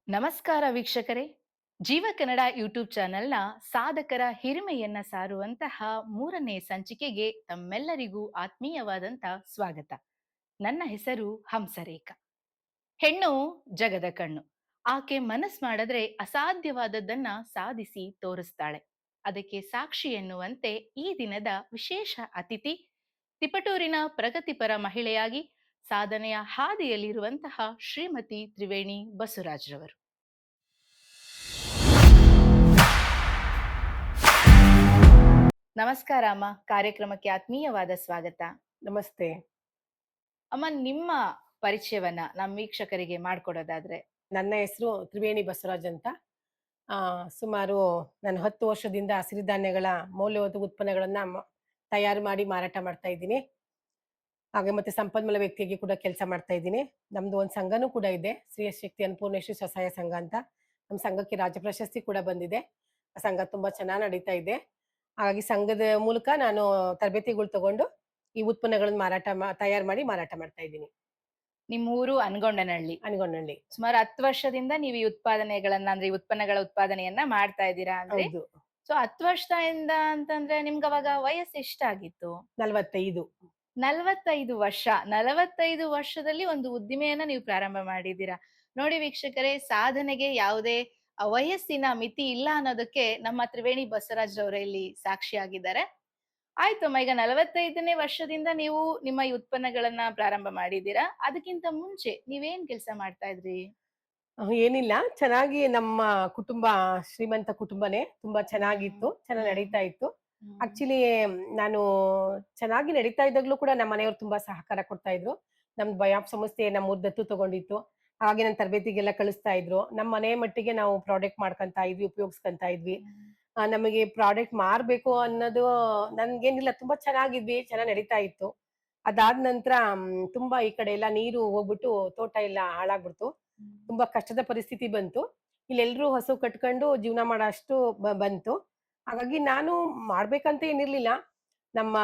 ನಮಸ್ಕಾರ ವೀಕ್ಷಕರೇ. ಜೀವ ಕನ್ನಡ ಯೂಟ್ಯೂಬ್ ಚಾನೆಲ್‌ನ ಸಾಧಕರ ಹಿರಿಮೆಯನ್ನ ಸಾರುವಂತಹ 3ನೇ ಸಂಚಿಕೆಗೆ ತಮ್ಮೆಲ್ಲರಿಗೂ ಆತ್ಮೀಯವಾದಂಥ ಸ್ವಾಗತ. ನನ್ನ ಹೆಸರು ಹಂಸರೇಖಾ. ಹೆಣ್ಣು ಜಗದ ಕಣ್ಣು. ಆಕೆ ಮನಸ್ ಮಾಡಿದ್ರೆ ಅಸಾಧ್ಯವಾದದ್ದನ್ನ ಸಾಧಿಸಿ ತೋರಿಸ್ತಾಳೆ. ಅದಕ್ಕೆ ಸಾಕ್ಷಿ ಎನ್ನುವಂತೆ ಈ ದಿನದ ವಿಶೇಷ ಅತಿಥಿ ತಿಪಟೂರಿನ ಪ್ರಗತಿಪರ ಮಹಿಳೆಯಾಗಿ ಸಾಧನೆಯ ಹಾದಿಯಲ್ಲಿರುವಂತಹ ಶ್ರೀಮತಿ ತ್ರಿವೇಣಿ ಬಸವರಾಜ್‌ರವರು. ನಮಸ್ಕಾರ ಅಮ್ಮ. ಕಾರ್ಯಕ್ರಮಕ್ಕೆ ಆತ್ಮೀಯವಾದ ಸ್ವಾಗತ. ನಮಸ್ತೆ. ಅಮ್ಮ, ನಿಮ್ಮ ಪರಿಚಯವನ್ನ ನಮ್ಮ ವೀಕ್ಷಕರಿಗೆ ಮಾಡ್ಕೊಡೋದಾದ್ರೆ? ನನ್ನ ಹೆಸರು ತ್ರಿವೇಣಿ ಬಸವರಾಜ್ ಅಂತ. ಸುಮಾರು ನಾನು 10 ವರ್ಷದಿಂದ ಸಿರಿಧಾನ್ಯಗಳ ಮೌಲ್ಯಯುತ ಉತ್ಪನ್ನಗಳನ್ನ ತಯಾರು ಮಾಡಿ ಮಾರಾಟ ಮಾಡ್ತಾ ಇದ್ದೀನಿ. ಹಾಗೆ ಮತ್ತೆ ಸಂಪನ್ಮೂಲ ವ್ಯಕ್ತಿಯಾಗಿ ಕೂಡ ಕೆಲಸ ಮಾಡ್ತಾ ಇದ್ದೀನಿ. ನಮ್ದು ಒಂದು ಸಂಘನೂ ಕೂಡ ಇದೆ. ಶ್ರೀ ಶಕ್ತಿ ಅನ್ನಪೂರ್ಣೇಶ್ವರಿ ಸ್ವಸಹಾಯ ಸಂಘ ಅಂತ. ನಮ್ಮ ಸಂಘಕ್ಕೆ ರಾಜ್ಯ ಪ್ರಶಸ್ತಿ ಕೂಡ ಬಂದಿದೆ. ಆ ಸಂಘ ತುಂಬಾ ಚೆನ್ನಾಗಿ ನಡೀತಾ ಇದೆ. ಹಾಗಾಗಿ ಸಂಘದ ಮೂಲಕ ನಾನು ತರಬೇತಿಗಳು ತಗೊಂಡು ಈ ಉತ್ಪನ್ನಗಳನ್ನ ತಯಾರು ಮಾಡಿ ಮಾರಾಟ ಮಾಡ್ತಾ ಇದ್ದೀನಿ. ನಿಮ್ಮೂರು ಅನ್ಗೊಂಡನಹಳ್ಳಿ. ಅನ್ಗೊಂಡಳ್ಳಿ. ಸುಮಾರು 10 ವರ್ಷದಿಂದ ನೀವು ಈ ಉತ್ಪಾದನೆಗಳನ್ನ ಅಂದ್ರೆ ಈ ಉತ್ಪನ್ನಗಳ ಉತ್ಪಾದನೆಯನ್ನ ಮಾಡ್ತಾ ಇದ್ದೀರಾ ಅಂದ್ರೆ. ಹೌದು. ಸೊ 10 ವರ್ಷದಿಂದ ಅಂತಂದ್ರೆ ನಿಮ್ಗವಾಗ ವಯಸ್ಸು ಎಷ್ಟಾಗಿತ್ತು? 45. 45 ವರ್ಷ. 45 ವರ್ಷದಲ್ಲಿ ಒಂದು ಉದ್ದಿಮೆಯನ್ನ ನೀವು ಪ್ರಾರಂಭ ಮಾಡಿದ್ದೀರಾ. ನೋಡಿ ವೀಕ್ಷಕರೇ, ಸಾಧನೆಗೆ ಯಾವುದೇ ವಯಸ್ಸಿನ ಮಿತಿ ಇಲ್ಲ ಅನ್ನೋದಕ್ಕೆ ನಮ್ಮ ತ್ರಿವೇಣಿ ಬಸವರಾಜ್‌ರವರೇ ಇಲ್ಲಿ ಸಾಕ್ಷಿಯಾಗಿದ್ದಾರೆ. ಆಯ್ತಮ್ಮ, ಈಗ 45ನೇ ವರ್ಷದಿಂದ ನೀವು ನಿಮ್ಮ ಈ ಉತ್ಪನ್ನಗಳನ್ನ ಪ್ರಾರಂಭ ಮಾಡಿದ್ದೀರಾ. ಅದಕ್ಕಿಂತ ಮುಂಚೆ ನೀವೇನ್ ಕೆಲ್ಸ ಮಾಡ್ತಾ ಇದ್ರಿ? ಏನಿಲ್ಲ. ಚೆನ್ನಾಗಿ ನಮ್ಮ ಕುಟುಂಬ ಶ್ರೀಮಂತ ಕುಟುಂಬನೇ. ತುಂಬಾ ಚೆನ್ನಾಗಿತ್ತು. ಚೆನ್ನಾಗ್ ಹ್ಮ್. ನಡೀತಾ ಇತ್ತು. ಹ್ಮ್. ಆಕ್ಚುಲಿ ನಾನು ಚೆನ್ನಾಗಿ ನಡೀತಾ ಇದ್ದಾಗ್ಲೂ ಕೂಡ ನಮ್ಮ ಮನೆಯವ್ರು ತುಂಬಾ ಸಹಕಾರ ಕೊಡ್ತಾ ಇದ್ರು. ನಮ್ದು ಬಯಾಪ್ ಸಂಸ್ಥೆ ನಮ್ಮೂರ್ ದತ್ತು ತಗೊಂಡಿತ್ತು. ಹಾಗೆ ನನ್ ತರಬೇತಿಗೆಲ್ಲ ಕಳಿಸ್ತಾ ಇದ್ರು. ನಮ್ಮ ಮನೆ ಮಟ್ಟಿಗೆ ನಾವು ಪ್ರಾಡಕ್ಟ್ ಮಾಡ್ಕೊಂತ ಇದ್ವಿ, ಉಪಯೋಗಿಸ್ಕೊಂತ ಇದ್ವಿ. ನಮಗೆ ಪ್ರಾಡಕ್ಟ್ ಮಾರ್ಬೇಕು ಅನ್ನೋದು ನನ್ಗೇನಿಲ್ಲ, ತುಂಬಾ ಚೆನ್ನಾಗಿದ್ವಿ, ಚೆನ್ನಾಗ್ ನಡೀತಾ ಇತ್ತು. ಅದಾದ ನಂತರ ತುಂಬಾ ಈ ಕಡೆ ಎಲ್ಲ ನೀರು ಹೋಗ್ಬಿಟ್ಟು ತೋಟ ಎಲ್ಲ ಹಾಳಾಗ್ಬಿಡ್ತು. ತುಂಬಾ ಕಷ್ಟದ ಪರಿಸ್ಥಿತಿ ಬಂತು. ಇಲ್ಲೆಲ್ರೂ ಹಸು ಕಟ್ಕೊಂಡು ಜೀವನ ಮಾಡೋ ಅಷ್ಟು ಬಂತು. ಹಾಗಾಗಿ ನಾನು ಮಾಡ್ಬೇಕಂತ ಏನಿರ್ಲಿಲ್ಲ. ನಮ್ಮ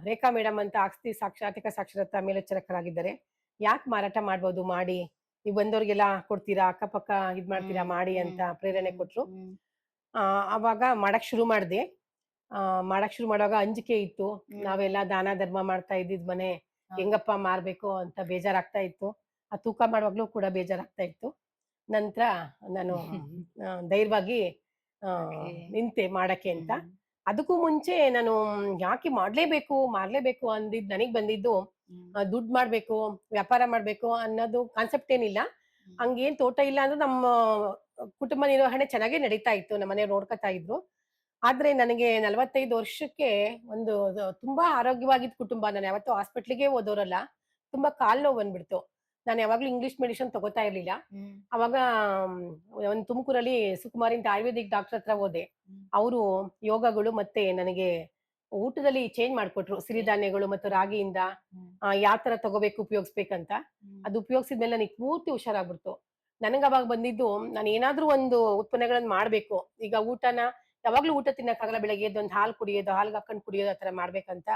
ರೇಖಾ ಮೇಡಮ್ ಅಂತ ಆರ್ಥಿಕ ಸಾಕ್ಷರತಾ ಮೇಲ್ವಿಚಾರಕರಾಗಿದ್ದಾರೆ. ಯಾಕ್ ಮಾರಾಟ ಮಾಡ್ಬೋದು, ಮಾಡಿ. ನೀವ್ ಬಂದವ್ರಿಗೆಲ್ಲ ಕೊಡ್ತೀರಾ, ಅಕ್ಕಪಕ್ಕ ಇದ್ ಮಾಡ್ತೀರಾ, ಹ್ಮ್. ಮಾಡಿ ಅಂತ ಹ್ಮ್. ಪ್ರೇರಣೆ ಹ್ಮ್. ಕೊಟ್ರು. ಹ್ಮ್. ಅವಾಗ ಮಾಡಕ್ ಶುರು ಮಾಡ್ದೆ. ಮಾಡಕ್ ಶುರು ಮಾಡುವಾಗ ಅಂಜಿಕೆ ಇತ್ತು. ನಾವೆಲ್ಲ ದಾನ ಧರ್ಮ ಮಾಡ್ತಾ ಇದ್ದಿದ್ ಮನೆ ಹೌದು. ಹೆಂಗಪ್ಪ ಮಾರ್ಬೇಕು ಅಂತ ಬೇಜಾರಾಗ್ತಾ ಇತ್ತು. ಆ ತೂಕ ಮಾಡುವಾಗ್ಲೂ ಕೂಡ ಬೇಜಾರಾಗ್ತಾ ಇತ್ತು. ನಂತರ ನಾನು ಧೈರ್ಯವಾಗಿ ಆ ಓಕೆ. ನಿಂತೆ ಮಾಡಕ್ಕೆ ಅಂತ. ಹ್ಮ್. ಅದಕ್ಕೂ ಮುಂಚೆ ನಾನು ಯಾಕೆ ಮಾಡ್ಲೇಬೇಕು ಅಂದಿದ್ ನನಗ್ ಬಂದಿದ್ದು, ಹ್ಮ್. ದುಡ್ಡು ಮಾಡ್ಬೇಕು, ವ್ಯಾಪಾರ ಮಾಡ್ಬೇಕು ಅನ್ನೋದು ಕಾನ್ಸೆಪ್ಟ್ ಏನಿಲ್ಲ. ಹ್ಮ್. ಹಂಗೇನ್ ತೋಟ ಇಲ್ಲ ಅಂದ್ರೂ ನಮ್ಮ ಕುಟುಂಬ ನಿರ್ವಹಣೆ ಚೆನ್ನಾಗೇ ನಡೀತಾ ಇತ್ತು. ನಮ್ಮನೆಯವ್ರು ನೋಡ್ಕೊತಾ ಇದ್ರು. ಆದ್ರೆ ನನಗೆ 45 ವರ್ಷಕ್ಕೆ ಒಂದು ತುಂಬಾ ಆರೋಗ್ಯವಾಗಿದ್ದ ಕುಟುಂಬ. ನಾನು ಯಾವತ್ತೂ ಹಾಸ್ಪಿಟ್ಲಿಗೆ ಹೋದೋರಲ್ಲ. ತುಂಬಾ ಕಾಲ್ ನೋವು ಬಂದ್ಬಿಡ್ತು. ನಾನು ಯಾವಾಗ್ಲೂ ಇಂಗ್ಲಿಷ್ ಮೆಡಿಸಿನ್ ತಗೋತಾ ಇರ್ಲಿಲ್ಲ. ಹ್ಮ್. ಅವಾಗ ಒಂದು ತುಮಕೂರಲ್ಲಿ ಸುಕುಮಾರಿ ಅಂತ ಆಯುರ್ವೇದಿಕ್ ಡಾಕ್ಟರ್ ಹತ್ರ ಹೋದೆ. ಹ್ಮ್. ಅವರು ಯೋಗಗಳು ಮತ್ತೆ ನನಗೆ ಊಟದಲ್ಲಿ ಚೇಂಜ್ ಮಾಡ್ಕೊಟ್ರು. ಸಿರಿಧಾನ್ಯಗಳು ಮತ್ತು ರಾಗಿಯಿಂದ ಹ್ಮ್. ಯಾವ ತರ ತಗೋಬೇಕು, ಉಪಯೋಗಿಸ್ಬೇಕಂತ. ಹ್ಮ್. ಅದು ಉಪಯೋಗಿಸಿದ್ಮೇಲೆ ನನಗೆ ಪೂರ್ತಿ ಹುಷಾರಾಗ್ಬಿಡ್ತು. ನನಗೆ ಅವಾಗ ಬಂದಿದ್ದು, ನಾನು ಏನಾದ್ರೂ ಒಂದು ಉತ್ಪನ್ನಗಳನ್ನ ಮಾಡ್ಬೇಕು. ಈಗ ಯಾವಾಗ್ಲೂ ಊಟ ತಿನ್ನಕ್ಕಾಗಲ್ಲ. ಬೆಳಗ್ಗೆ ಎದ್ದು ಒಂದು ಹಾಲು ಕುಡಿಯೋದು, ಹಾಲ್ಗೆ ಹಾಕೊಂಡ್ ಕುಡಿಯೋದು ಆ ತರ ಮಾಡ್ಬೇಕಂತ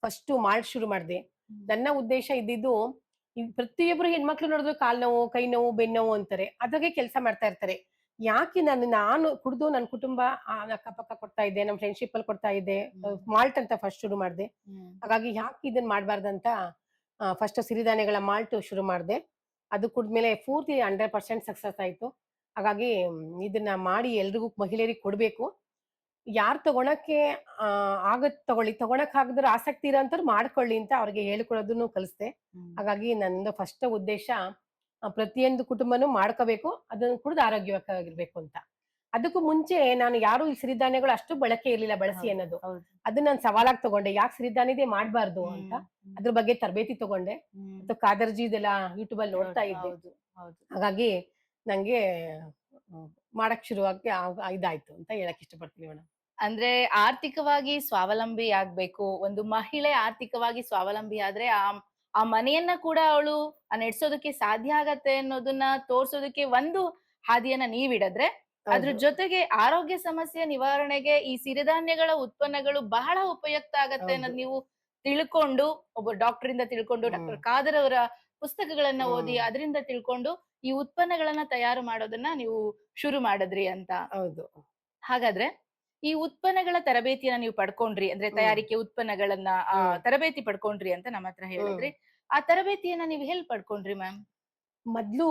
ಫಸ್ಟು ಶುರು ಮಾಡ್ದೆ. ಹ್ಮ್. ನನ್ನ ಉದ್ದೇಶ ಇದ್ದಿದ್ದು, ಈ ಪ್ರತಿಯೊಬ್ರು ಹೆಣ್ಮಕ್ಳು ನೋಡಿದ್ರು ಕಾಲ್ ನೋವು, ಕೈ ನೋವು, ಬೆನ್ನೋವು ಅಂತಾರೆ. ಅದ್ರಾಗೆ ಕೆಲಸ ಮಾಡ್ತಾ ಇರ್ತಾರೆ. ಯಾಕೆ ನಾನು ಕುಡ್ದು ನನ್ನ ಕುಟುಂಬ ಅಕ್ಕಪಕ್ಕ ಕೊಡ್ತಾ ಇದ್ದೆ, ನಮ್ಮ ಫ್ರೆಂಡ್‌ಶಿಪ್ ಅಲ್ಲಿ ಕೊಡ್ತಾ ಇದ್ದೆ. ಹ್ಮ್. ಮಾಲ್ಟ್ ಅಂತ ಫಸ್ಟ್ ಶುರು ಮಾಡ್ದೆ. ಹ್ಮ್. ಹಾಗಾಗಿ ಯಾಕೆ ಇದನ್ನ ಮಾಡ್ಬಾರ್ದಂತ ಫಸ್ಟ್ ಸಿರಿಧಾನ್ಯಗಳ ಮಾಲ್ಟ್ ಶುರು ಮಾಡ್ದೆ. ಅದು ಕುಡ್ದ್ಮೇಲೆ ಪೂರ್ತಿ 100% ಸಕ್ಸಸ್ ಆಯ್ತು. ಹಾಗಾಗಿ ಇದನ್ನ ಮಾಡಿ ಎಲ್ರಿಗೂ ಮಹಿಳೆಯರಿಗೆ ಕೊಡ್ಬೇಕು. ಯಾರ್ ತಗೊಳಕ್ಕೆ ಆಗತ್ ತಗೊಳ್ಳಿ. ತಗೊಳಕ್ ಆಗದ್ರೆ ಆಸಕ್ತಿ ಇರೋಂಥವ್ರು ಮಾಡ್ಕೊಳ್ಳಿ ಅಂತ ಅವ್ರಿಗೆ ಹೇಳ್ಕೊಡೋದನ್ನು ಕಲಿಸ್ದೆ. ಹ್ಮ್. ಹಾಗಾಗಿ ನಂದು ಫಸ್ಟ್ ಉದ್ದೇಶ ಪ್ರತಿಯೊಂದು ಕುಟುಂಬನೂ ಮಾಡ್ಕೋಬೇಕು. ಅದನ್ನ ಕುಡ್ದು ಆರೋಗ್ಯವಾಗಿರ್ಬೇಕು ಅಂತ. ಅದಕ್ಕೂ ಮುಂಚೆ ನಾನು ಯಾರು ಈ ಸಿರಿಧಾನ್ಯಗಳು ಅಷ್ಟು ಬಳಕೆ ಇರ್ಲಿಲ್ಲ, ಬಳಸಿ ಹೌದು. ಅನ್ನೋದು. ಹೌದು. ಅದನ್ನ ನಾನ್ ಸವಾಲಾಗಿ ತಗೊಂಡೆ. ಯಾಕೆ ಸಿರಿಧಾನ್ಯದೇ ಮಾಡ್ಬಾರ್ದು ಅಂತ. ಹ್ಮ್. ಹ್ಮ್. ಅದ್ರ ಬಗ್ಗೆ ತರಬೇತಿ ತಗೊಂಡೆ. ಹ್ಮ್. ಮತ್ತು ಕಾದರ್ಜಿದೆಲ್ಲ ಯೂಟ್ಯೂಬ್ ಅಲ್ಲಿ ನೋಡ್ತಾ ನೋಡ್ ಇದ್ದೆ. ಹೌದು. ಹೌದು. ಹಾಗಾಗಿ ನಂಗೆ ಮಾಡಕ್ ಶುರುವಾಗಿ ಇದಾಯ್ತು ಅಂತ ಹೇಳಕ್ ಇಷ್ಟಪಡ್ತೀನಿ ಮೇಡಮ್. ಅಂದ್ರೆ ಆರ್ಥಿಕವಾಗಿ ಸ್ವಾವಲಂಬಿ ಆಗ್ಬೇಕು. ಒಂದು ಮಹಿಳೆ ಆರ್ಥಿಕವಾಗಿ ಸ್ವಾವಲಂಬಿ ಆದ್ರೆ ಆ ಮನೆಯನ್ನ ಕೂಡ ಅವಳು ನಡೆಸೋದಕ್ಕೆ ಸಾಧ್ಯ ಆಗತ್ತೆ ಅನ್ನೋದನ್ನ ತೋರ್ಸೋದಕ್ಕೆ ಒಂದು ಹಾದಿಯನ್ನ ನೀವಿಡದ್ರೆ, ಅದ್ರ ಹೌದು, ಜೊತೆಗೆ ಆರೋಗ್ಯ ಸಮಸ್ಯೆ ನಿವಾರಣೆಗೆ ಈ ಸಿರಿಧಾನ್ಯಗಳ ಉತ್ಪನ್ನಗಳು ಬಹಳ ಉಪಯುಕ್ತ ಆಗತ್ತೆ ಹೌದು. ಅನ್ನೋದ್ ನೀವು ತಿಳ್ಕೊಂಡು, ಒಬ್ಬ ಡಾಕ್ಟರ್ ಇಂದ ತಿಳ್ಕೊಂಡು, ಹ್ಮ್. ಡಾಕ್ಟರ್ ಖಾದರ್ ಅವರ ಪುಸ್ತಕಗಳನ್ನ ಓದಿ ಹ್ಮ್. ಅದರಿಂದ ತಿಳ್ಕೊಂಡು ಈ ಉತ್ಪನ್ನಗಳನ್ನ ತಯಾರು ಮಾಡೋದನ್ನ ನೀವು ಶುರು ಮಾಡಿದ್ರಿ ಅಂತ. ಹೌದು. ಹಾಗಾದ್ರೆ ಈ ಉತ್ಪನ್ನಗಳ ತರಬೇತಿಯನ್ನ ನೀವು ಪಡ್ಕೊಂಡ್ರಿ ಅಂದ್ರೆ ಹ್ಮ್. ತಯಾರಿಕೆ ಉತ್ಪನ್ನಗಳನ್ನ ಹ್ಮ್. ತರಬೇತಿ ಪಡ್ಕೊಂಡ್ರಿ ಅಂತ ನಮ್ಮ ಹತ್ರ ಹ್ಮ್. ಹೇಳಿದ್ರಿ. ಆ ತರಬೇತಿಯನ್ನ ನೀವು ಎಲ್ಲಿ ಪಡ್ಕೊಂಡ್ರಿ ಮ್ಯಾಮ್? ಮೊದ್ಲು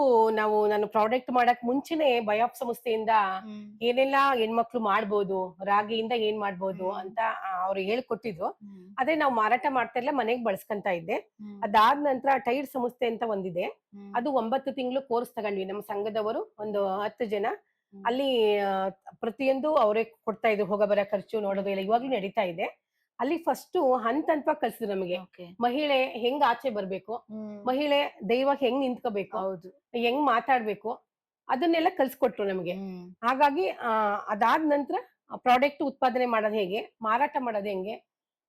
ನಾನು ಪ್ರಾಡಕ್ಟ್ ಮಾಡಕ್ ಮುಂಚೆನೆ ಬಯಾಪ್ ಸಂಸ್ಥೆಯಿಂದ ಹ್ಮ್. ಏನೆಲ್ಲಾ ಹೆಣ್ಮಕ್ಳು ಮಾಡ್ಬೋದು, ರಾಗಿಯಿಂದ ಏನ್ ಮಾಡ್ಬೋದು ಹ್ಮ್. ಅಂತ ಅವ್ರು ಹೇಳ್ಕೊಟ್ಟಿದ್ರು. ಹ್ಮ್. ಅದೇ ನಾವು ಮಾರಾಟ ಮಾಡ್ತಾ ಇರ್ಲಿಲ್ಲ, ಮನೆಗ್ ಬಳಸ್ಕೊಂತ ಇದ್ದೆ. ಹ್ಮ್. ಅದಾದ ನಂತರ ಟೈಡ್ ಸಂಸ್ಥೆ ಅಂತ ಒಂದಿದೆ. ಹ್ಮ್. ಅದು 9 ತಿಂಗಳು ಕೋರ್ಸ್ ತಗೊಂಡ್ವಿ. ನಮ್ಮ ಸಂಘದವರು ಒಂದು 10 ಜನ. ಹ್ಮ್. ಅಲ್ಲಿ ಪ್ರತಿಯೊಂದು ಅವರೇ ಕೊಡ್ತಾ ಇದ್ರು. ಹೋಗೋ ಬರೋ ಖರ್ಚು ನೋಡೋದು ಎಲ್ಲ ಇವಾಗ್ಲೂ ನಡೀತಾ ಇದೆ. ಅಲ್ಲಿ ಫಸ್ಟು ಹಂತ ಹಂತವಾಗಿ ಕಲ್ಸಿದ್ರು ನಮಗೆ. ಓಕೆ. ಮಹಿಳೆ ಹೆಂಗ್ ಆಚೆ ಬರ್ಬೇಕು, ಹ್ಮ್. ಮಹಿಳೆ ಧೈರ್ಯವಾಗಿ ಹೆಂಗ್ ನಿಂತ್ಕೋಬೇಕು, ಹೌದು. ಹೆಂಗ್ ಮಾತಾಡ್ಬೇಕು, ಅದನ್ನೆಲ್ಲ ಕಲ್ಸ್ಕೊಟ್ರು ನಮಗೆ. ಹ್ಮ್. ಹಾಗಾಗಿ ಅದಾದ ನಂತರ ಪ್ರಾಡಕ್ಟ್ ಉತ್ಪಾದನೆ ಮಾಡೋದು ಹೇಗೆ, ಮಾರಾಟ ಮಾಡೋದು ಹೆಂಗೆ,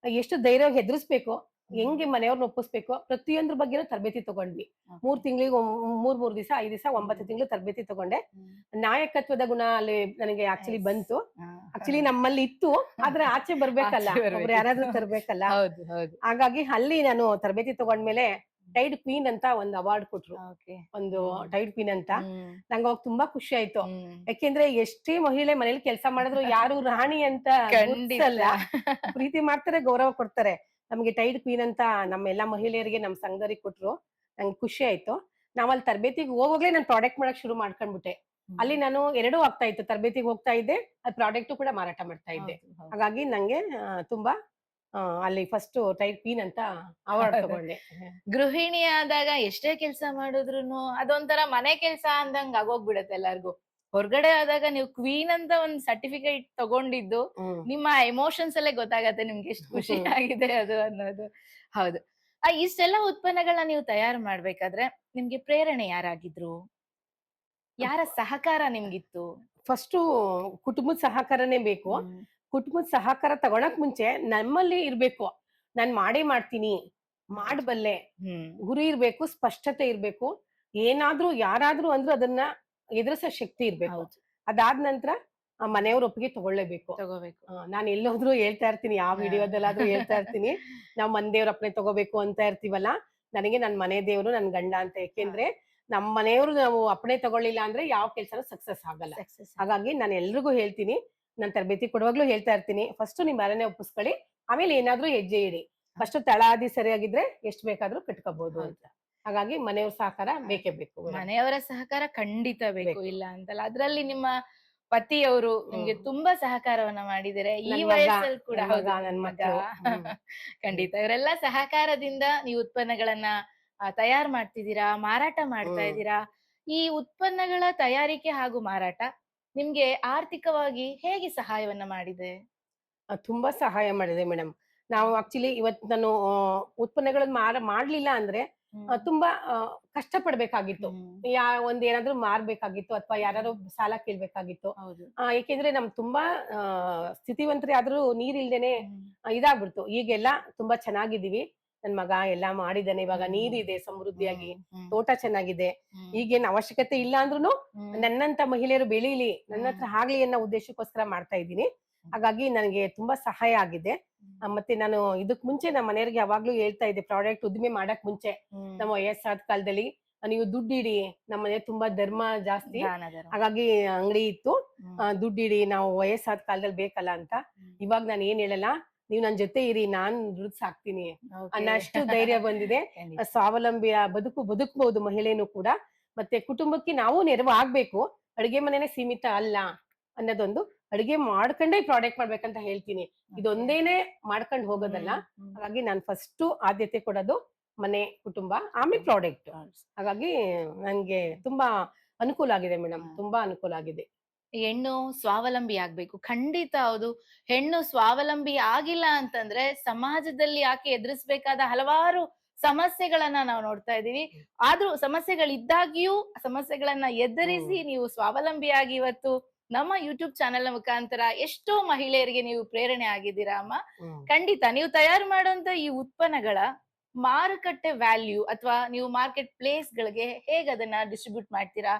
ಎಷ್ಟು ಧೈರ್ಯವಾಗಿ ಎದುರಿಸ್ಬೇಕು, ಹೆಂಗೆ ಮನೆಯವ್ರನ್ನ ಒಪ್ಪಿಸ್ಬೇಕು, ಪ್ರತಿಯೊಂದ್ರ ಬಗ್ಗೆನೂ ತರಬೇತಿ ತಗೊಂಡ್ವಿ. 3 ತಿಂಗಳಿಗೆ 3 ದಿವಸ, 5 ದಿವಸ, 9 ತಿಂಗಳು ತರಬೇತಿ ತಗೊಂಡೆ. ಹ್ಮ್. ನಾಯಕತ್ವದ ಗುಣ ಅಲ್ಲಿ ನನಗೆ ಆಕ್ಚುಲಿ ಎಸ್. ಬಂತು. ಹಾ. ಆಕ್ಚುಲಿ ನಮ್ಮಲ್ಲಿ ಇತ್ತು. ಆದ್ರೆ ಆಚೆ ಬರ್ಬೇಕಲ್ಲ, ಆಚೆ ಒಬ್ರು ಬರ್ಬೇಕಿತ್ತು. ಯಾರಾದ್ರೂ ತರ್ಬೇಕಲ್ಲ. ಹೌದು, ಹೌದು. ಹಾಗಾಗಿ ಅಲ್ಲಿ ನಾನು ತರಬೇತಿ ತಗೊಂಡ್ಮೇಲೆ ಟೈಡ್ ಕ್ವೀನ್ ಅಂತ ಒಂದು ಅವಾರ್ಡ್ ಕೊಟ್ರು. ಓಕೆ. ಒಂದು ಹ್ಮ್. ಟೈಡ್ ಕ್ವೀನ್ ಅಂತ. ಹ್ಮ್. ನಂಗೆ ಅವಾಗ ತುಂಬಾ ಖುಷಿ ಆಯ್ತು. ಹ್ಮ್. ಯಾಕೆಂದ್ರೆ ಎಷ್ಟೇ ಮಹಿಳೆ ಮನೇಲಿ ಕೆಲಸ ಮಾಡಿದ್ರು ಯಾರು ರಾಣಿ ಅಂತ ಖಂಡಿತ. ಗುರ್ತಿಸಲ್ಲ. ಪ್ರೀತಿ ಮಾಡ್ತಾರೆ, ಗೌರವ ಕೊಡ್ತಾರೆ. ನಮ್ಗೆ ಟೈಡ್ ಕ್ವೀನ್ ಅಂತ ನಮ್ಮ ಎಲ್ಲಾ ಮಹಿಳೆಯರಿಗೆ ನಮ್ಮ ಸಂಘದವ್ರಿಗೆ ಕೊಟ್ರು. ನಂಗೆ ಖುಷಿ ಆಯ್ತು. ನಾವ್ ಅಲ್ಲಿ ತರಬೇತಿಗೆ ಹೋಗೋವಾಗ್ಲೇ ನಾನು ಪ್ರಾಡಕ್ಟ್ ಮಾಡಕ್ ಶುರು ಮಾಡ್ಕೊಂಡ್ಬಿಟ್ಟೆ. ಹ್ಮ್. ಅಲ್ಲಿ ನಾನು ಎರಡೂ ಆಗ್ತಾ ಇತ್ತು. ತರಬೇತಿಗೆ ಹೋಗ್ತಾ ಇದ್ದೆ, ಅಲ್ಲಿ ಪ್ರಾಡಕ್ಟ್ ಕೂಡ ಮಾರಾಟ ಮಾಡ್ತಾ ಇದ್ದೆ. ಹೌದು, ಹೌದು. ಹಾಗಾಗಿ ನಂಗೆ ತುಂಬಾ ಅಲ್ಲಿ ಫಸ್ಟ್ ಟೈಡ್ ಕ್ವೀನ್ ಅಂತ ಅವಾರ್ಡ್ ತಗೊಂಡೆ. ಗೃಹಿಣಿ ಆದಾಗ ಎಷ್ಟೇ ಕೆಲ್ಸ ಮಾಡಿದ್ರುನು ಅದೊಂಥರ ಮನೆ ಕೆಲ್ಸ ಅಂದಂಗ್ ಆಗೋಗ್ಬಿಡತ್ತೆ ಎಲ್ಲಾರ್ಗು. ಹೊರಗಡೆ ಆದಾಗ ನೀವು ಕ್ವೀನ್ ಅಂತ ಒಂದ್ ಸರ್ಟಿಫಿಕೇಟ್ ತಗೊಂಡಿದ್ದು ಹ್ಮ್. ನಿಮ್ಮ ಎಮೋಷನ್ಸ್ ಅಲ್ಲೇ ಗೊತ್ತಾಗತ್ತೆ ನಿಮ್ಗೆ ಎಷ್ಟು ಖುಷಿ ಹ್ಮ್. ಆಗಿದೆ ಅದು ಅನ್ನೋದು. ಹೌದು. ಇಷ್ಟೆಲ್ಲ ಉತ್ಪನ್ನಗಳನ್ನ ನೀವು ತಯಾರು ಮಾಡ್ಬೇಕಾದ್ರೆ ನಿಮ್ಗೆ ಪ್ರೇರಣೆ ಯಾರಾಗಿದ್ರು? ಯಾರ ಸಹಕಾರ ನಿಮ್ಗಿತ್ತು? ಫಸ್ಟು ಕುಟುಂಬದ ಸಹಕಾರನೇ ಬೇಕು. ಹ್ಮ್. ಕುಟುಂಬದ ಸಹಕಾರ ತಗೊಳಕ್ ಮುಂಚೆ ನಮ್ಮಲ್ಲಿ ಇರ್ಬೇಕು. ನಾನ್ ಮಾಡೇ ಮಾಡ್ತೀನಿ, ಹೌದು. ಮಾಡ್ಬಲ್ಲೆ, ಹ್ಮ್. ಗುರಿ ಇರ್ಬೇಕು, ಸ್ಪಷ್ಟತೆ ಇರ್ಬೇಕು. ಏನಾದ್ರೂ ಯಾರಾದ್ರೂ ಅಂದ್ರು ಅದನ್ನ ಎದುರಿಸೋ ಶಕ್ತಿ ಇರ್ಬೇಕು. ಹೌದು. ಅದಾದ ನಂತರ ಮನೆಯವ್ರ ಒಪ್ಪಿಗೆ ತಗೊಳ್ಳೇಬೇಕು. ತಗೋಬೇಕು. ನಾನ್ ಎಲ್ಲೋದ್ರು ಹೇಳ್ತಾ ಇರ್ತೀನಿ, ಯಾವ ವಿಡಿಯೋದಲ್ಲಾದ್ರೂ ಹೇಳ್ತಾ ಇರ್ತೀನಿ. ನಾವ್ ಮನೆ ದೇವ್ರ ಅಪ್ಪಣೆ ತಗೋಬೇಕು ಅಂತ ಇರ್ತೀವಲ್ಲ, ನನಗೆ ನನ್ ಮನೆ ದೇವ್ರು ನನ್ ಗಂಡ ಅಂತ. ಯಾಕೆಂದ್ರೆ ನಮ್ ಮನೆಯವ್ರು ನಾವು ಅಪ್ಪಣೆ ತಗೊಳ್ಳಿಲ್ಲ ಅಂದ್ರೆ ಯಾವ ಕೆಲ್ಸನೂ ಸಕ್ಸಸ್ ಆಗಲ್ಲ. ಸಕ್ಸಸ್. ಹಾಗಾಗಿ ನಾನು ಎಲ್ರಿಗೂ ಹೇಳ್ತೀನಿ, ನಾನ್ ತರಬೇತಿ ಕೊಡುವಾಗ್ಲೂ ಹೇಳ್ತಾ ಇರ್ತೀನಿ, ಫಸ್ಟ್ ನಿಮ್ ಮನೆನೇ ಒಪ್ಪಿಸ್ಕೊಳ್ಳಿ, ಆಮೇಲೆ ಏನಾದ್ರೂ ಹೆಜ್ಜೆ ಇಡಿ. ಫಸ್ಟ್ ತಳಾದಿ ಸರಿಯಾಗಿದ್ರೆ ಎಷ್ಟ್ ಬೇಕಾದ್ರೂ ಕಟ್ಕೋಬಹುದು ಅಂತ. ಹಾಗಾಗಿ ಮನೆಯವ್ರ ಸಹಕಾರ ಬೇಕೇ ಬೇಕು. ಮನೆಯವರ ಸಹಕಾರ ಖಂಡಿತ ಬೇಕು, ಬೇಕು. ಇಲ್ಲ ಅಂತಲ್ಲ. ಅದ್ರಲ್ಲಿ ನಿಮ್ಮ ಪತಿಯವರು ನಿಮ್ಗೆ ತುಂಬಾ ಸಹಕಾರವನ್ನ ಮಾಡಿದ್ದಾರೆ ಈ ನನ್ ಮಗ, ವಯಸ್ಸಲ್ಲಿ ಕೂಡ. ನನ್ ಹೌದು, ಮಗ, ನನ್ ನಿಮ್ ಮಗ. ಮಕ್ಳು. ಖಂಡಿತ ಇವರೆಲ್ಲ ಸಹಕಾರದಿಂದ ನೀವು ಉತ್ಪನ್ನಗಳನ್ನ ತಯಾರು ಮಾಡ್ತಿದ್ದೀರಾ, ಮಾರಾಟ ಮಾಡ್ತಾ ಹ್ಮ್. ಇದ್ದೀರಾ. ಈ ಉತ್ಪನ್ನಗಳ ತಯಾರಿಕೆ ಹಾಗೂ ಮಾರಾಟ ನಿಮ್ಗೆ ಆರ್ಥಿಕವಾಗಿ ಹೇಗೆ ಸಹಾಯವನ್ನ ಮಾಡಿದೆ? ತುಂಬಾ ಸಹಾಯ ಮಾಡಿದೆ ಮೇಡಮ್. ನಾವು ಆಕ್ಚುಲಿ ಇವತ್ತು ನಾನು ಉತ್ಪನ್ನಗಳನ್ನ ಮಾಡ್ಲಿಲ್ಲ ಅಂದ್ರೆ ತುಂಬಾ ಕಷ್ಟ ಪಡ್ಬೇಕಾಗಿತ್ತು. ಹ್ಮ್. ಒಂದ್ ಏನಾದ್ರು ಮಾರ್ಬೇಕಾಗಿತ್ತು ಅಥವಾ ಯಾರಾದ್ರು ಸಾಲ ಕೇಳ್ಬೇಕಾಗಿತ್ತು. ಹೌದು. ಯಾಕೆಂದ್ರೆ ನಮ್ ತುಂಬಾ ಸ್ಥಿತಿವಂತರೇ ಆದ್ರೂ ನೀರಿಲ್ದೇನೆ ಇದಾಗ್ಬಿಡ್ತು. ಈಗೆಲ್ಲ ತುಂಬಾ ಚೆನ್ನಾಗಿದ್ದೀವಿ. ನನ್ ಮಗ ಎಲ್ಲಾ ಮಾಡಿದಾನೆ. ಇವಾಗ ನೀರಿದೆ ಸಮೃದ್ಧಿಯಾಗಿ, ತೋಟ ಚೆನ್ನಾಗಿದೆ. ಈಗೇನ್ ಅವಶ್ಯಕತೆ ಇಲ್ಲ ಅಂದ್ರುನು ನನ್ನಂತ ಮಹಿಳೆಯರು ಬೆಳೀಲಿ, ನನ್ನ ಹತ್ರ ಆಗ್ಲಿ ಅನ್ನೋ ಉದ್ದೇಶಕ್ಕೋಸ್ಕರ ಮಾಡ್ತಾ ಇದ್ದೀನಿ. ಹಾಗಾಗಿ ನನಗೆ ತುಂಬಾ ಸಹಾಯ ಆಗಿದೆ. ಮತ್ತೆ ನಾನು ಇದಕ್ ಮುಂಚೆ ನಮ್ಮ ಮನೆಯವ್ರಿಗೆ ಯಾವಾಗ್ಲೂ ಹೇಳ್ತಾ ಇದ್ದೆ, ಪ್ರಾಡಕ್ಟ್ ಉದ್ದಿಮೆ ಮಾಡಕ್ ಮುಂಚೆ ನಮ್ಮ ವಯಸ್ಸಾದ ಕಾಲದಲ್ಲಿ ನೀವು ದುಡ್ಡಿಡಿ, ನಮ್ಮ ಮನೆ ತುಂಬಾ ಧರ್ಮ ಜಾಸ್ತಿ. ಹಾಗಾಗಿ ಅಂಗಡಿ ಇತ್ತು. ದುಡ್ಡಿಡಿ, ನಾವು ವಯಸ್ಸಾದ ಕಾಲದಲ್ಲಿ ಬೇಕಲ್ಲ ಅಂತ. ಇವಾಗ ನಾನು ಏನ್ ಹೇಳಲ್ಲ, ನೀವ್ ನನ್ ಜೊತೆ ಇರಿ, ನಾನ್ ದುಡ್ಡು ಸಾಕ್ತೀನಿ ಅನ್ನಷ್ಟು ಧೈರ್ಯ ಬಂದಿದೆ. ಸ್ವಾವಲಂಬಿಯ ಬದುಕಬಹುದು ಮಹಿಳೆನೂ ಕೂಡ. ಮತ್ತೆ ಕುಟುಂಬಕ್ಕೆ ನಾವು ನೆರವು ಆಗ್ಬೇಕು. ಅಡಿಗೆ ಮನೆನೇ ಸೀಮಿತ ಅಲ್ಲ ಅನ್ನೋದೊಂದು, ಅಡಿಗೆ ಮಾಡ್ಕೊಂಡೇ ಪ್ರಾಡಕ್ಟ್ ಮಾಡ್ಬೇಕಂತ ಹೇಳ್ತೀನಿ. ಇದೊಂದೇನೆ ಮಾಡ್ಕೊಂಡು ಹೋಗೋದಲ್ಲ. ಹಾಗಾಗಿ ನಾನು ಫಸ್ಟ್ ಆದ್ಯತೆ ಕೊಡೋದು ಮನೆ, ಕುಟುಂಬ, ಆಮೇಲೆ ಪ್ರಾಡಕ್ಟ್. ಹಾಗಾಗಿ ನನ್ಗೆ ತುಂಬಾ ಅನುಕೂಲ ಆಗಿದೆ ಮೇಡಮ್, ತುಂಬಾ ಅನುಕೂಲ ಆಗಿದೆ. ಹೆಣ್ಣು ಸ್ವಾವಲಂಬಿ ಆಗ್ಬೇಕು. ಖಂಡಿತ ಹೌದು. ಹೆಣ್ಣು ಸ್ವಾವಲಂಬಿ ಆಗಿಲ್ಲ ಅಂತಂದ್ರೆ ಸಮಾಜದಲ್ಲಿ ಆಕೆ ಎದುರಿಸಬೇಕಾದ ಹಲವಾರು ಸಮಸ್ಯೆಗಳನ್ನ ನಾವು ನೋಡ್ತಾ ಇದೀವಿ. ಆದ್ರೂ ಸಮಸ್ಯೆಗಳಿದ್ದಾಗ್ಯೂ ಸಮಸ್ಯೆಗಳನ್ನ ಎದುರಿಸಿ ನೀವು ಸ್ವಾವಲಂಬಿಯಾಗಿ ಇವತ್ತು ನಮ್ಮ ಯೂಟ್ಯೂಬ್ ಚಾನೆಲ್ ಮುಖಾಂತರ ಎಷ್ಟೋ ಮಹಿಳೆಯರಿಗೆ ನೀವು ಪ್ರೇರಣೆ ಆಗಿದ್ದೀರಾ ಅಮ್ಮ. ಖಂಡಿತ ನೀವು ತಯಾರು ಮಾಡುವಂತ ಈ ಉತ್ಪನ್ನಗಳ ಮಾರುಕಟ್ಟೆ ವ್ಯಾಲ್ಯೂ ಅಥವಾ ನೀವು ಮಾರ್ಕೆಟ್ ಪ್ಲೇಸ್ ಗಳಿಗೆ ಹೇಗೆ ಅದನ್ನ ಡಿಸ್ಟ್ರಿಬ್ಯೂಟ್ ಮಾಡ್ತೀರಾ?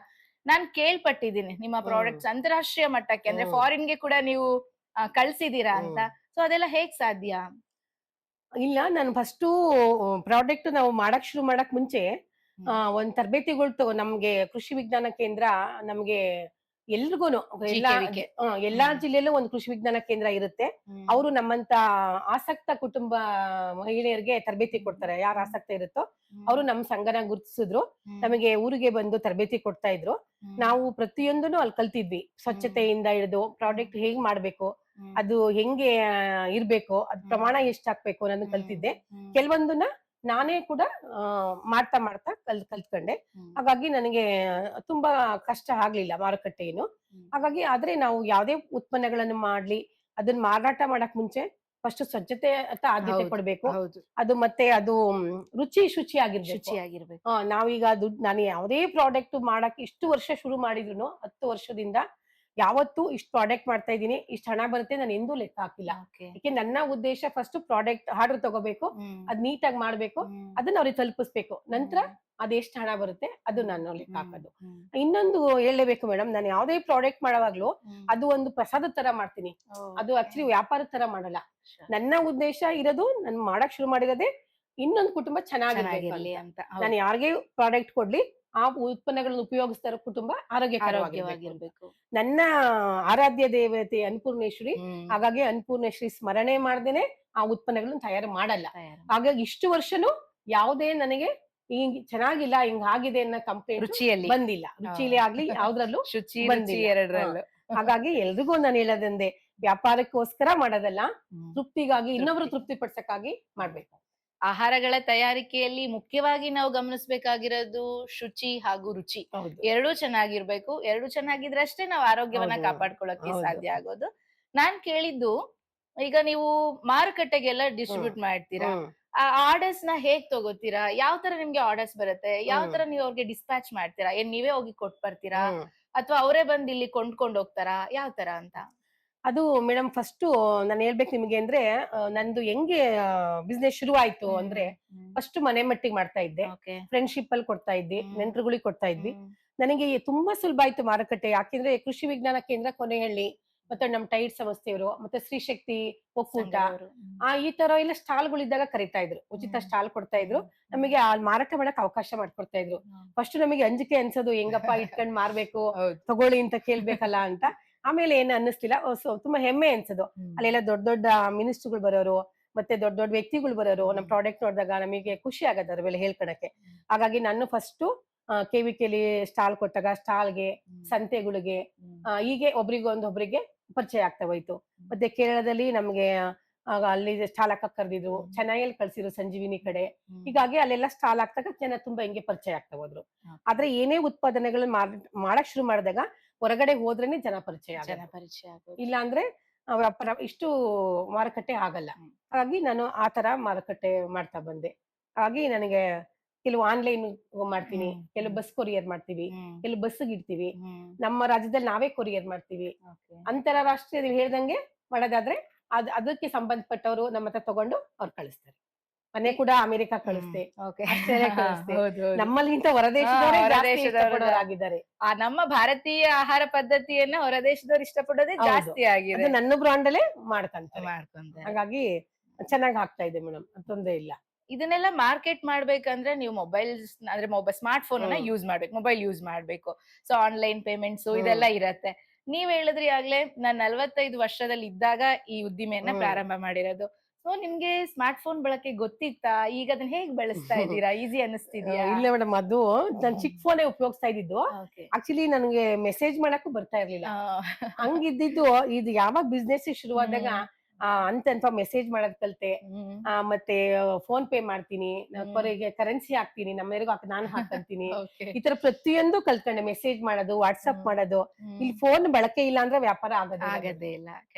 ನಾನ್ ಕೇಳ್ಪಟ್ಟಿದ್ದೀನಿ ನಿಮ್ಮ ಪ್ರಾಡಕ್ಟ್ಸ್ ಅಂತಾರಾಷ್ಟ್ರೀಯ ಮಟ್ಟಕ್ಕೆ ಅಂದ್ರೆ ಫಾರಿನ್ ಗೆ ಕೂಡ ನೀವು ಕಳ್ಸಿದೀರಾ ಅಂತ. ಸೊ ಅದೆಲ್ಲ ಹೇಗ್ ಸಾಧ್ಯ? ಇಲ್ಲ, ನಾನು ಫಸ್ಟು ಪ್ರಾಡಕ್ಟ್ ನಾವು ಮಾಡಕ್ ಶುರು ಮಾಡಕ್ ಮುಂಚೆ ಒಂದ್ ತರಬೇತಿಗಳು ನಮ್ಗೆ ಕೃಷಿ ವಿಜ್ಞಾನ ಕೇಂದ್ರ ನಮ್ಗೆ ಎಲ್ರಿಗೂನು ಎಲ್ಲಾ GKVK. ಎಲ್ಲಾ ಜಿಲ್ಲೆಯಲ್ಲೂ ಒಂದು ಕೃಷಿ ವಿಜ್ಞಾನ ಕೇಂದ್ರ ಇರುತ್ತೆ. ಅವರು ನಮ್ಮಂತ ಆಸಕ್ತ ಕುಟುಂಬ ಮಹಿಳೆಯರಿಗೆ ತರಬೇತಿ ಕೊಡ್ತಾರೆ. ಯಾರು ಆಸಕ್ತ ಇರುತ್ತೋ ಅವರು ನಮ್ಮ ಸಂಘನ ಗುರುತಿಸಿದ್ರು. ನಮಗೆ ಊರಿಗೆ ಬಂದು ತರಬೇತಿ ಕೊಡ್ತಾ ಇದ್ರು. ನಾವು ಪ್ರತಿಯೊಂದನ್ನು ಅಲ್ಲಿ ಕಲ್ತಿದ್ವಿ. ಸ್ವಚ್ಛತೆಯಿಂದ ಹಿಡಿದು ಪ್ರಾಡಕ್ಟ್ ಹೇಗ್ ಮಾಡ್ಬೇಕು, ಅದು ಹೆಂಗೆ ಇರ್ಬೇಕು, ಅದ್ ಪ್ರಮಾಣ ಎಷ್ಟ್ ಹಾಕ್ಬೇಕು ಅನ್ನೋದನ್ನ ಕಲ್ತಿದ್ದೆ. ಕೆಲವೊಂದನ್ನ ನಾನೇ ಕೂಡ ಮಾಡ್ತಾ ಮಾಡ್ತಾ ಕಲ್ತ್ಕೊಂಡೆ. ಹಾಗಾಗಿ ನನಗೆ ತುಂಬಾ ಕಷ್ಟ ಆಗ್ಲಿಲ್ಲ ಮಾರುಕಟ್ಟೆ ಏನು. ಹಾಗಾಗಿ ಆದ್ರೆ ನಾವು ಯಾವ್ದೇ ಉತ್ಪನ್ನಗಳನ್ನು ಮಾಡ್ಲಿ, ಅದನ್ನ ಮಾರಾಟ ಮಾಡಕ್ ಮುಂಚೆ ಫಸ್ಟ್ ಸ್ವಚ್ಛತೆ ಅಂತ ಆದ್ಯತೆ ಹೌದು, ಕೊಡ್ಬೇಕು. ಹೌದು. ಅದು ಮತ್ತೆ ಅದು ಶುಚಿಯಾಗಿರ್ಬೇಕು. ಶುಚಿಯಾಗಿರ್ಬೇಕು. ನಾವೀಗ ನಾನು ಯಾವ್ದೇ ಪ್ರಾಡಕ್ಟ್ ಮಾಡಕ್ ಇಷ್ಟು ವರ್ಷ ಶುರು ಮಾಡಿದ್ರು 10 ವರ್ಷದಿಂದ ಯಾವತ್ತೂ ಇಷ್ಟು ಪ್ರಾಡಕ್ಟ್ ಮಾಡ್ತಾ ಇದ್ದೀನಿ, ಇಷ್ಟು ಹಣ ಬರುತ್ತೆ ನಾನು ಎಂದೂ ಲೆಕ್ಕ ಹಾಕಿಲ್ಲ. ಓಕೆ. ಯಾಕೆ ನನ್ನ ಉದ್ದೇಶ ಫಸ್ಟ್ ಪ್ರಾಡಕ್ಟ್ ಆರ್ಡರ್ ತಗೋಬೇಕು, ಅದ್ ನೀಟಾಗಿ ಮಾಡ್ಬೇಕು, ಅದನ್ನ ಅವ್ರಿಗೆ ತಲುಪಿಸ್ಬೇಕು. ನಂತರ ಅದೆಷ್ಟು ಹಣ ಬರುತ್ತೆ ಅದು ನಾನು ಲೆಕ್ಕ ಹಾಕೋದು. ಇನ್ನೊಂದು ಹೇಳಲೇಬೇಕು ಮೇಡಮ್, ನಾನು ಯಾವ್ದೇ ಪ್ರಾಡಕ್ಟ್ ಮಾಡುವಾಗ್ಲೂ ಅದು ಒಂದು ಪ್ರಸಾದ ತರ ಮಾಡ್ತೀನಿ. ಅದು ಆಕ್ಚುಲಿ ವ್ಯಾಪಾರದ ತರ ಮಾಡಲ್ಲ. ನನ್ನ ಉದ್ದೇಶ ಇರೋದು ನಾನು ಮಾಡಕ್ ಶುರು ಮಾಡಿರೋದೇ ಇನ್ನೊಂದು ಕುಟುಂಬ ಚೆನ್ನಾಗಿರ್ಲಿ ಅಂತ. ನಾನು ಯಾರಿಗೇ ಪ್ರಾಡಕ್ಟ್ ಕೊಡ್ಲಿ, ಆ ಉತ್ಪನ್ನಗಳನ್ನು ಉಪಯೋಗಿಸ್ತಾ ಇರೋ ಕುಟುಂಬ ಆರೋಗ್ಯವಾಗಿರ್ಬೇಕು. ನನ್ನ ಆರಾಧ್ಯ ದೇವತೆ ಅನ್ನಪೂರ್ಣೇಶ್ವರಿ. ಹಾಗಾಗಿ ಅನ್ನಪೂರ್ಣೇಶ್ವರಿ ಸ್ಮರಣೆ ಮಾಡ್ದೇನೆ ಆ ಉತ್ಪನ್ನಗಳನ್ನು ತಯಾರು ಮಾಡಲ್ಲ. ಹಾಗಾಗಿ ಇಷ್ಟು ವರ್ಷನು ಯಾವುದೇ ನನಗೆ ಹಿಂಗ್ ಚೆನ್ನಾಗಿಲ್ಲ, ಹಿಂಗ್ ಆಗಿದೆ ಅನ್ನೋ ಕಂಪ್ಲೇಂಟ್ ಬಂದಿಲ್ಲ. ರುಚಿಲಿ ಆಗ್ಲಿ ಯಾವ್ದ್ರಲ್ಲೂ ಬಂದಿಲ್ಲ. ಹಾಗಾಗಿ ಎಲ್ರಿಗೂ ನಾನು ಹೇಳೋದಂದೆ, ವ್ಯಾಪಾರಕ್ಕೋಸ್ಕರ ಮಾಡೋದಲ್ಲ, ತೃಪ್ತಿಗಾಗಿ, ಇನ್ನೊಬ್ರು ತೃಪ್ತಿ ಪಡ್ಸಕ್ಕಾಗಿ ಮಾಡ್ಬೇಕು. ಆಹಾರಗಳ ತಯಾರಿಕೆಯಲ್ಲಿ ಮುಖ್ಯವಾಗಿ ನಾವು ಗಮನಿಸಬೇಕಾಗಿರೋದು ಶುಚಿ ಹಾಗೂ ರುಚಿ. ಎರಡೂ ಚೆನ್ನಾಗಿರ್ಬೇಕು. ಎರಡು ಚೆನ್ನಾಗಿದ್ರೆ ಅಷ್ಟೇ ನಾವು ಆರೋಗ್ಯವನ್ನ ಕಾಪಾಡ್ಕೊಳ್ಳೋಕೆ ಸಾಧ್ಯ ಆಗೋದು. ನಾನ್ ಕೇಳಿದ್ದು, ಈಗ ನೀವು ಮಾರುಕಟ್ಟೆಗೆಲ್ಲ ಡಿಸ್ಟ್ರಿಬ್ಯೂಟ್ ಮಾಡ್ತೀರಾ, ಆ ಆರ್ಡರ್ಸ್ ನ ಹೇಗ್ ತಗೋತೀರಾ? ಯಾವ ತರ ನಿಮ್ಗೆ ಆರ್ಡರ್ಸ್ ಬರುತ್ತೆ? ಯಾವ ತರ ನೀವು ಅವ್ರಿಗೆ ಡಿಸ್ಪ್ಯಾಚ್ ಮಾಡ್ತೀರಾ? ಏನ್ ನೀವೇ ಹೋಗಿ ಕೊಟ್ ಬರ್ತೀರಾ, ಅಥವಾ ಅವರೇ ಬಂದ್ ಇಲ್ಲಿ ಕೊಂಡ್ಕೊಂಡ್ ಹೋಗ್ತಾರಾ? ಯಾವ ತರ ಅಂತ? ಅದು ಮೇಡಮ್ ಫಸ್ಟ್ ನಾನು ಹೇಳ್ಬೇಕು ನಿಮ್ಗೆ ಅಂದ್ರೆ, ನಂದು ಹೆಂಗೆ ಬಿಸ್ನೆಸ್ ಶುರು ಆಯ್ತು ಅಂದ್ರೆ, ಫಸ್ಟ್ ಮನೆ ಮಟ್ಟಿಗೆ ಮಾಡ್ತಾ ಇದ್ದೆ. ಫ್ರೆಂಡ್ಶಿಪ್ ಅಲ್ಲಿ ಕೊಡ್ತಾ ಇದ್ದೆ, ನೆಂಟರುಗಳಿಗೆ ಕೊಡ್ತಾ ಇದ್ವಿ. ನನಗೆ ತುಂಬಾ ಸುಲಭ ಆಯ್ತು ಮಾರುಕಟ್ಟೆ. ಯಾಕೆಂದ್ರೆ ಕೃಷಿ ವಿಜ್ಞಾನ ಕೇಂದ್ರ ಕೊನೆಹಳ್ಳಿ, ಮತ್ತೆ ನಮ್ ಟೈಡ್ ಸಂಸ್ಥೆಯವರು, ಮತ್ತೆ ಸ್ತ್ರೀ ಶಕ್ತಿ ಒಕ್ಕೂಟ, ಈ ತರ ಎಲ್ಲ ಸ್ಟಾಲ್ ಗಳಿದ್ದಾಗ ಕರಿತಾ ಇದ್ರು, ಉಚಿತ ಸ್ಟಾಲ್ ಕೊಡ್ತಾ ಇದ್ರು. ನಮಗೆ ಆ ಮಾರಾಟ ಮಾಡಕ್ ಅವಕಾಶ ಮಾಡ್ಕೊಡ್ತಾ ಇದ್ರು. ಫಸ್ಟ್ ನಮಗೆ ಅಂಜಿಕೆ ಅನ್ಸೋದು, ಹೆಂಗಪ್ಪ ಇಟ್ಕೊಂಡ್ ಮಾರ್ಬೇಕು, ತಗೊಳ್ಳಿ ಅಂತ ಕೇಳ್ಬೇಕಲ್ಲ ಅಂತ. ಆಮೇಲೆ ಏನ್ ಅನ್ನಿಸ್ತಿಲ್ಲ, ತುಂಬಾ ಹೆಮ್ಮೆ ಅನ್ಸೋದು. ಅಲ್ಲೆಲ್ಲ ದೊಡ್ಡ ದೊಡ್ಡ ಮಿನಿಸ್ಟರ್ಗಳು ಬರೋರು, ಮತ್ತೆ ದೊಡ್ಡ ದೊಡ್ಡ ವ್ಯಕ್ತಿಗಳು ಬರೋರು. ನಮ್ ಪ್ರಾಡಕ್ಟ್ ನೋಡಿದಾಗ ನಮಗೆ ಖುಷಿ ಆಗದ ಅದ್ರ ಮೇಲೆ ಹೇಳ್ಕೊಳಕ್ಕೆ. ಹಾಗಾಗಿ ನಾನು ಫಸ್ಟ್ KVKಲಿ ಸ್ಟಾಲ್ ಕೊಟ್ಟಾಗ ಸ್ಟಾಲ್ಗೆ, ಸಂತೆಗಳಿಗೆ, ಹೀಗೆ ಒಬ್ರಿಗೆ ಪರಿಚಯ ಆಗ್ತಾ ಹೋಯ್ತು. ಮತ್ತೆ ಕೇರಳದಲ್ಲಿ ನಮ್ಗೆ ಅಲ್ಲಿ ಸ್ಟಾಲ್ ಹಾಕಕ್ ಕರೆದಿದ್ರು, ಚೆನ್ನೈಯಲ್ಲಿ ಕಳ್ಸಿದ್ರು ಸಂಜೀವಿನಿ ಕಡೆ. ಹೀಗಾಗಿ ಅಲ್ಲೆಲ್ಲ ಸ್ಟಾಲ್ ಹಾಕ್ದಾಗ ಜನ ತುಂಬಾ ಹಿಂಗೆ ಪರಿಚಯ ಆಗ್ತಾ ಹೋದ್ರು. ಆದ್ರೆ ಏನೇ ಉತ್ಪಾದನೆಗಳನ್ನ ಮಾಡಕ್ ಶುರು ಮಾಡಿದಾಗ ಹೊರಗಡೆ ಹೋದ್ರೇನೆ ಜನ ಪರಿಚಯ ಆಗೋದು. ಇಲ್ಲ ಅಂದ್ರೆ ವ್ಯಾಪಾರ ಇಷ್ಟು ಮಾರುಕಟ್ಟೆ ಆಗಲ್ಲ. ಹಾಗಾಗಿ ನಾನು ಆ ತರ ಮಾರುಕಟ್ಟೆ ಮಾಡ್ತಾ ಬಂದೆ. ಹಾಗಾಗಿ ನನಗೆ ಕೆಲವು ಆನ್ಲೈನ್ ಮಾಡ್ತೀನಿ, ಕೆಲವು ಬಸ್ ಕೊರಿಯರ್ ಮಾಡ್ತೀವಿ, ಕೆಲವು ಬಸ್ಸಿಗೆ ಇಡ್ತೀವಿ. ನಮ್ಮ ರಾಜ್ಯದಲ್ಲಿ ನಾವೇ ಕೊರಿಯರ್ ಮಾಡ್ತೀವಿ. ಅಂತಾರಾಷ್ಟ್ರೀಯ ನೀವು ಹೇಳ್ದಂಗೆ ಮಾಡೋದಾದ್ರೆ ಅದಕ್ಕೆ ಸಂಬಂಧಪಟ್ಟವರು ನಮ್ಮ ಹತ್ರ ತಗೊಂಡು ಅವ್ರು ಕಳಿಸ್ತಾರೆ. ಮನೆ ಕೂಡ ಅಮೆರಿಕ ಕಳಿಸ್ತೆ, ಆಸ್ಟ್ರೇಲಿಯಾ ಕಳಿಸ್ತೆ. ನಮ್ಮಲ್ಲಿಂತ ಹೊರದೇಶದವರೇ ಜಾಸ್ತಿ ಇಷ್ಟಪಡೋರಾಗಿದ್ದಾರೆ. ನಮ್ಮ ಭಾರತೀಯ ಆಹಾರ ಪದ್ಧತಿಯನ್ನ ಹೊರದೇಶದವ್ರು ಇಷ್ಟಪಡೋದೇ ಜಾಸ್ತಿ ಆಗಿದೆ. ಅದು ನನ್ನ ಬ್ರಾಂಡ್ ಅಲ್ಲೇ ಮಾಡ್ಕೊಂತಾರೆ. ಹಾಗಾಗಿ ಚೆನ್ನಾಗಿ ಆಗ್ತಾ ಇದೆ ಮೇಡಮ್, ತೊಂದ್ರೆ ಇಲ್ಲ. ಇದನ್ನೆಲ್ಲ ಮಾರ್ಕೆಟ್ ಮಾಡ್ಬೇಕಂದ್ರೆ ನೀವು ಮೊಬೈಲ್ಸ್ ಅಂದ್ರೆ ಸ್ಮಾರ್ಟ್ ಫೋನ್ ಅನ್ನ ಯೂಸ್ ಮಾಡ್ಬೇಕು, ಮೊಬೈಲ್ ಯೂಸ್ ಮಾಡ್ಬೇಕು. ಸೊ ಆನ್ಲೈನ್ ಪೇಮೆಂಟ್ಸ್ ಇದೆಲ್ಲ ಇರತ್ತೆ. ನೀವ್ ಹೇಳಿದ್ರಿ ಆಗ್ಲೇ, ನಾನ್ 45 ವರ್ಷದಲ್ಲಿ ಇದ್ದಾಗ ಈ ಉದ್ದಿಮೆಯನ್ನ ಪ್ರಾರಂಭ ಮಾಡಿರೋದು. ಸೊ ನಿಮ್ಗೆ ಸ್ಮಾರ್ಟ್ ಫೋನ್ ಬಳಕೆ ಗೊತ್ತಿತ್ತಾ? ಈಗ ಅದನ್ನ ಹೇಗ್ ಬಳಸ್ತಾ ಇದ್ದೀರಾ? ಈಸಿ ಅನ್ನಿಸ್ತಿದ್ಯಾ? ಇಲ್ಲ ಮೇಡಮ್, ಅದು ನಾನ್ ಚಿಕ್ಕ ಫೋನೇ ಉಪಯೋಗಿಸ್ತಾ ಇದ್ದಿದ್ದು. ಆಕ್ಚುಲಿ ನನಗೆ ಮೆಸೇಜ್ ಮಾಡಕ್ಕೂ ಬರ್ತಾ ಇರ್ಲಿಲ್ಲ. ಹಂಗಿದ್ದಿದ್ದು ಇದು ಯಾವಾಗ ಬಿಸ್ನೆಸ್ ಶುರುವಾದಾಗ ಅಂತ ಮೆಸೇಜ್ ಮಾಡೋದ್ ಕಲ್ತೆ. ಮತ್ತೆ ಫೋನ್ ಪೇ ಮಾಡ್ತೀನಿ, ಕರೆನ್ಸಿ ಹಾಕ್ತೀನಿ, ನಮ್ಮೆರಿಗೂ ನಾನು ಹಾಕಂತೀನಿ. ಈ ತರ ಪ್ರತಿಯೊಂದು ಕಲ್ತ್ಕೊಂಡೆ. ಮೆಸೇಜ್ ಮಾಡೋದು, ವಾಟ್ಸ್ಆಪ್ ಮಾಡೋದು. ಇಲ್ಲಿ ಫೋನ್ ಬಳಕೆ ಇಲ್ಲ ಅಂದ್ರೆ ವ್ಯಾಪಾರ ಆಗೋದೇ ಇಲ್ಲ.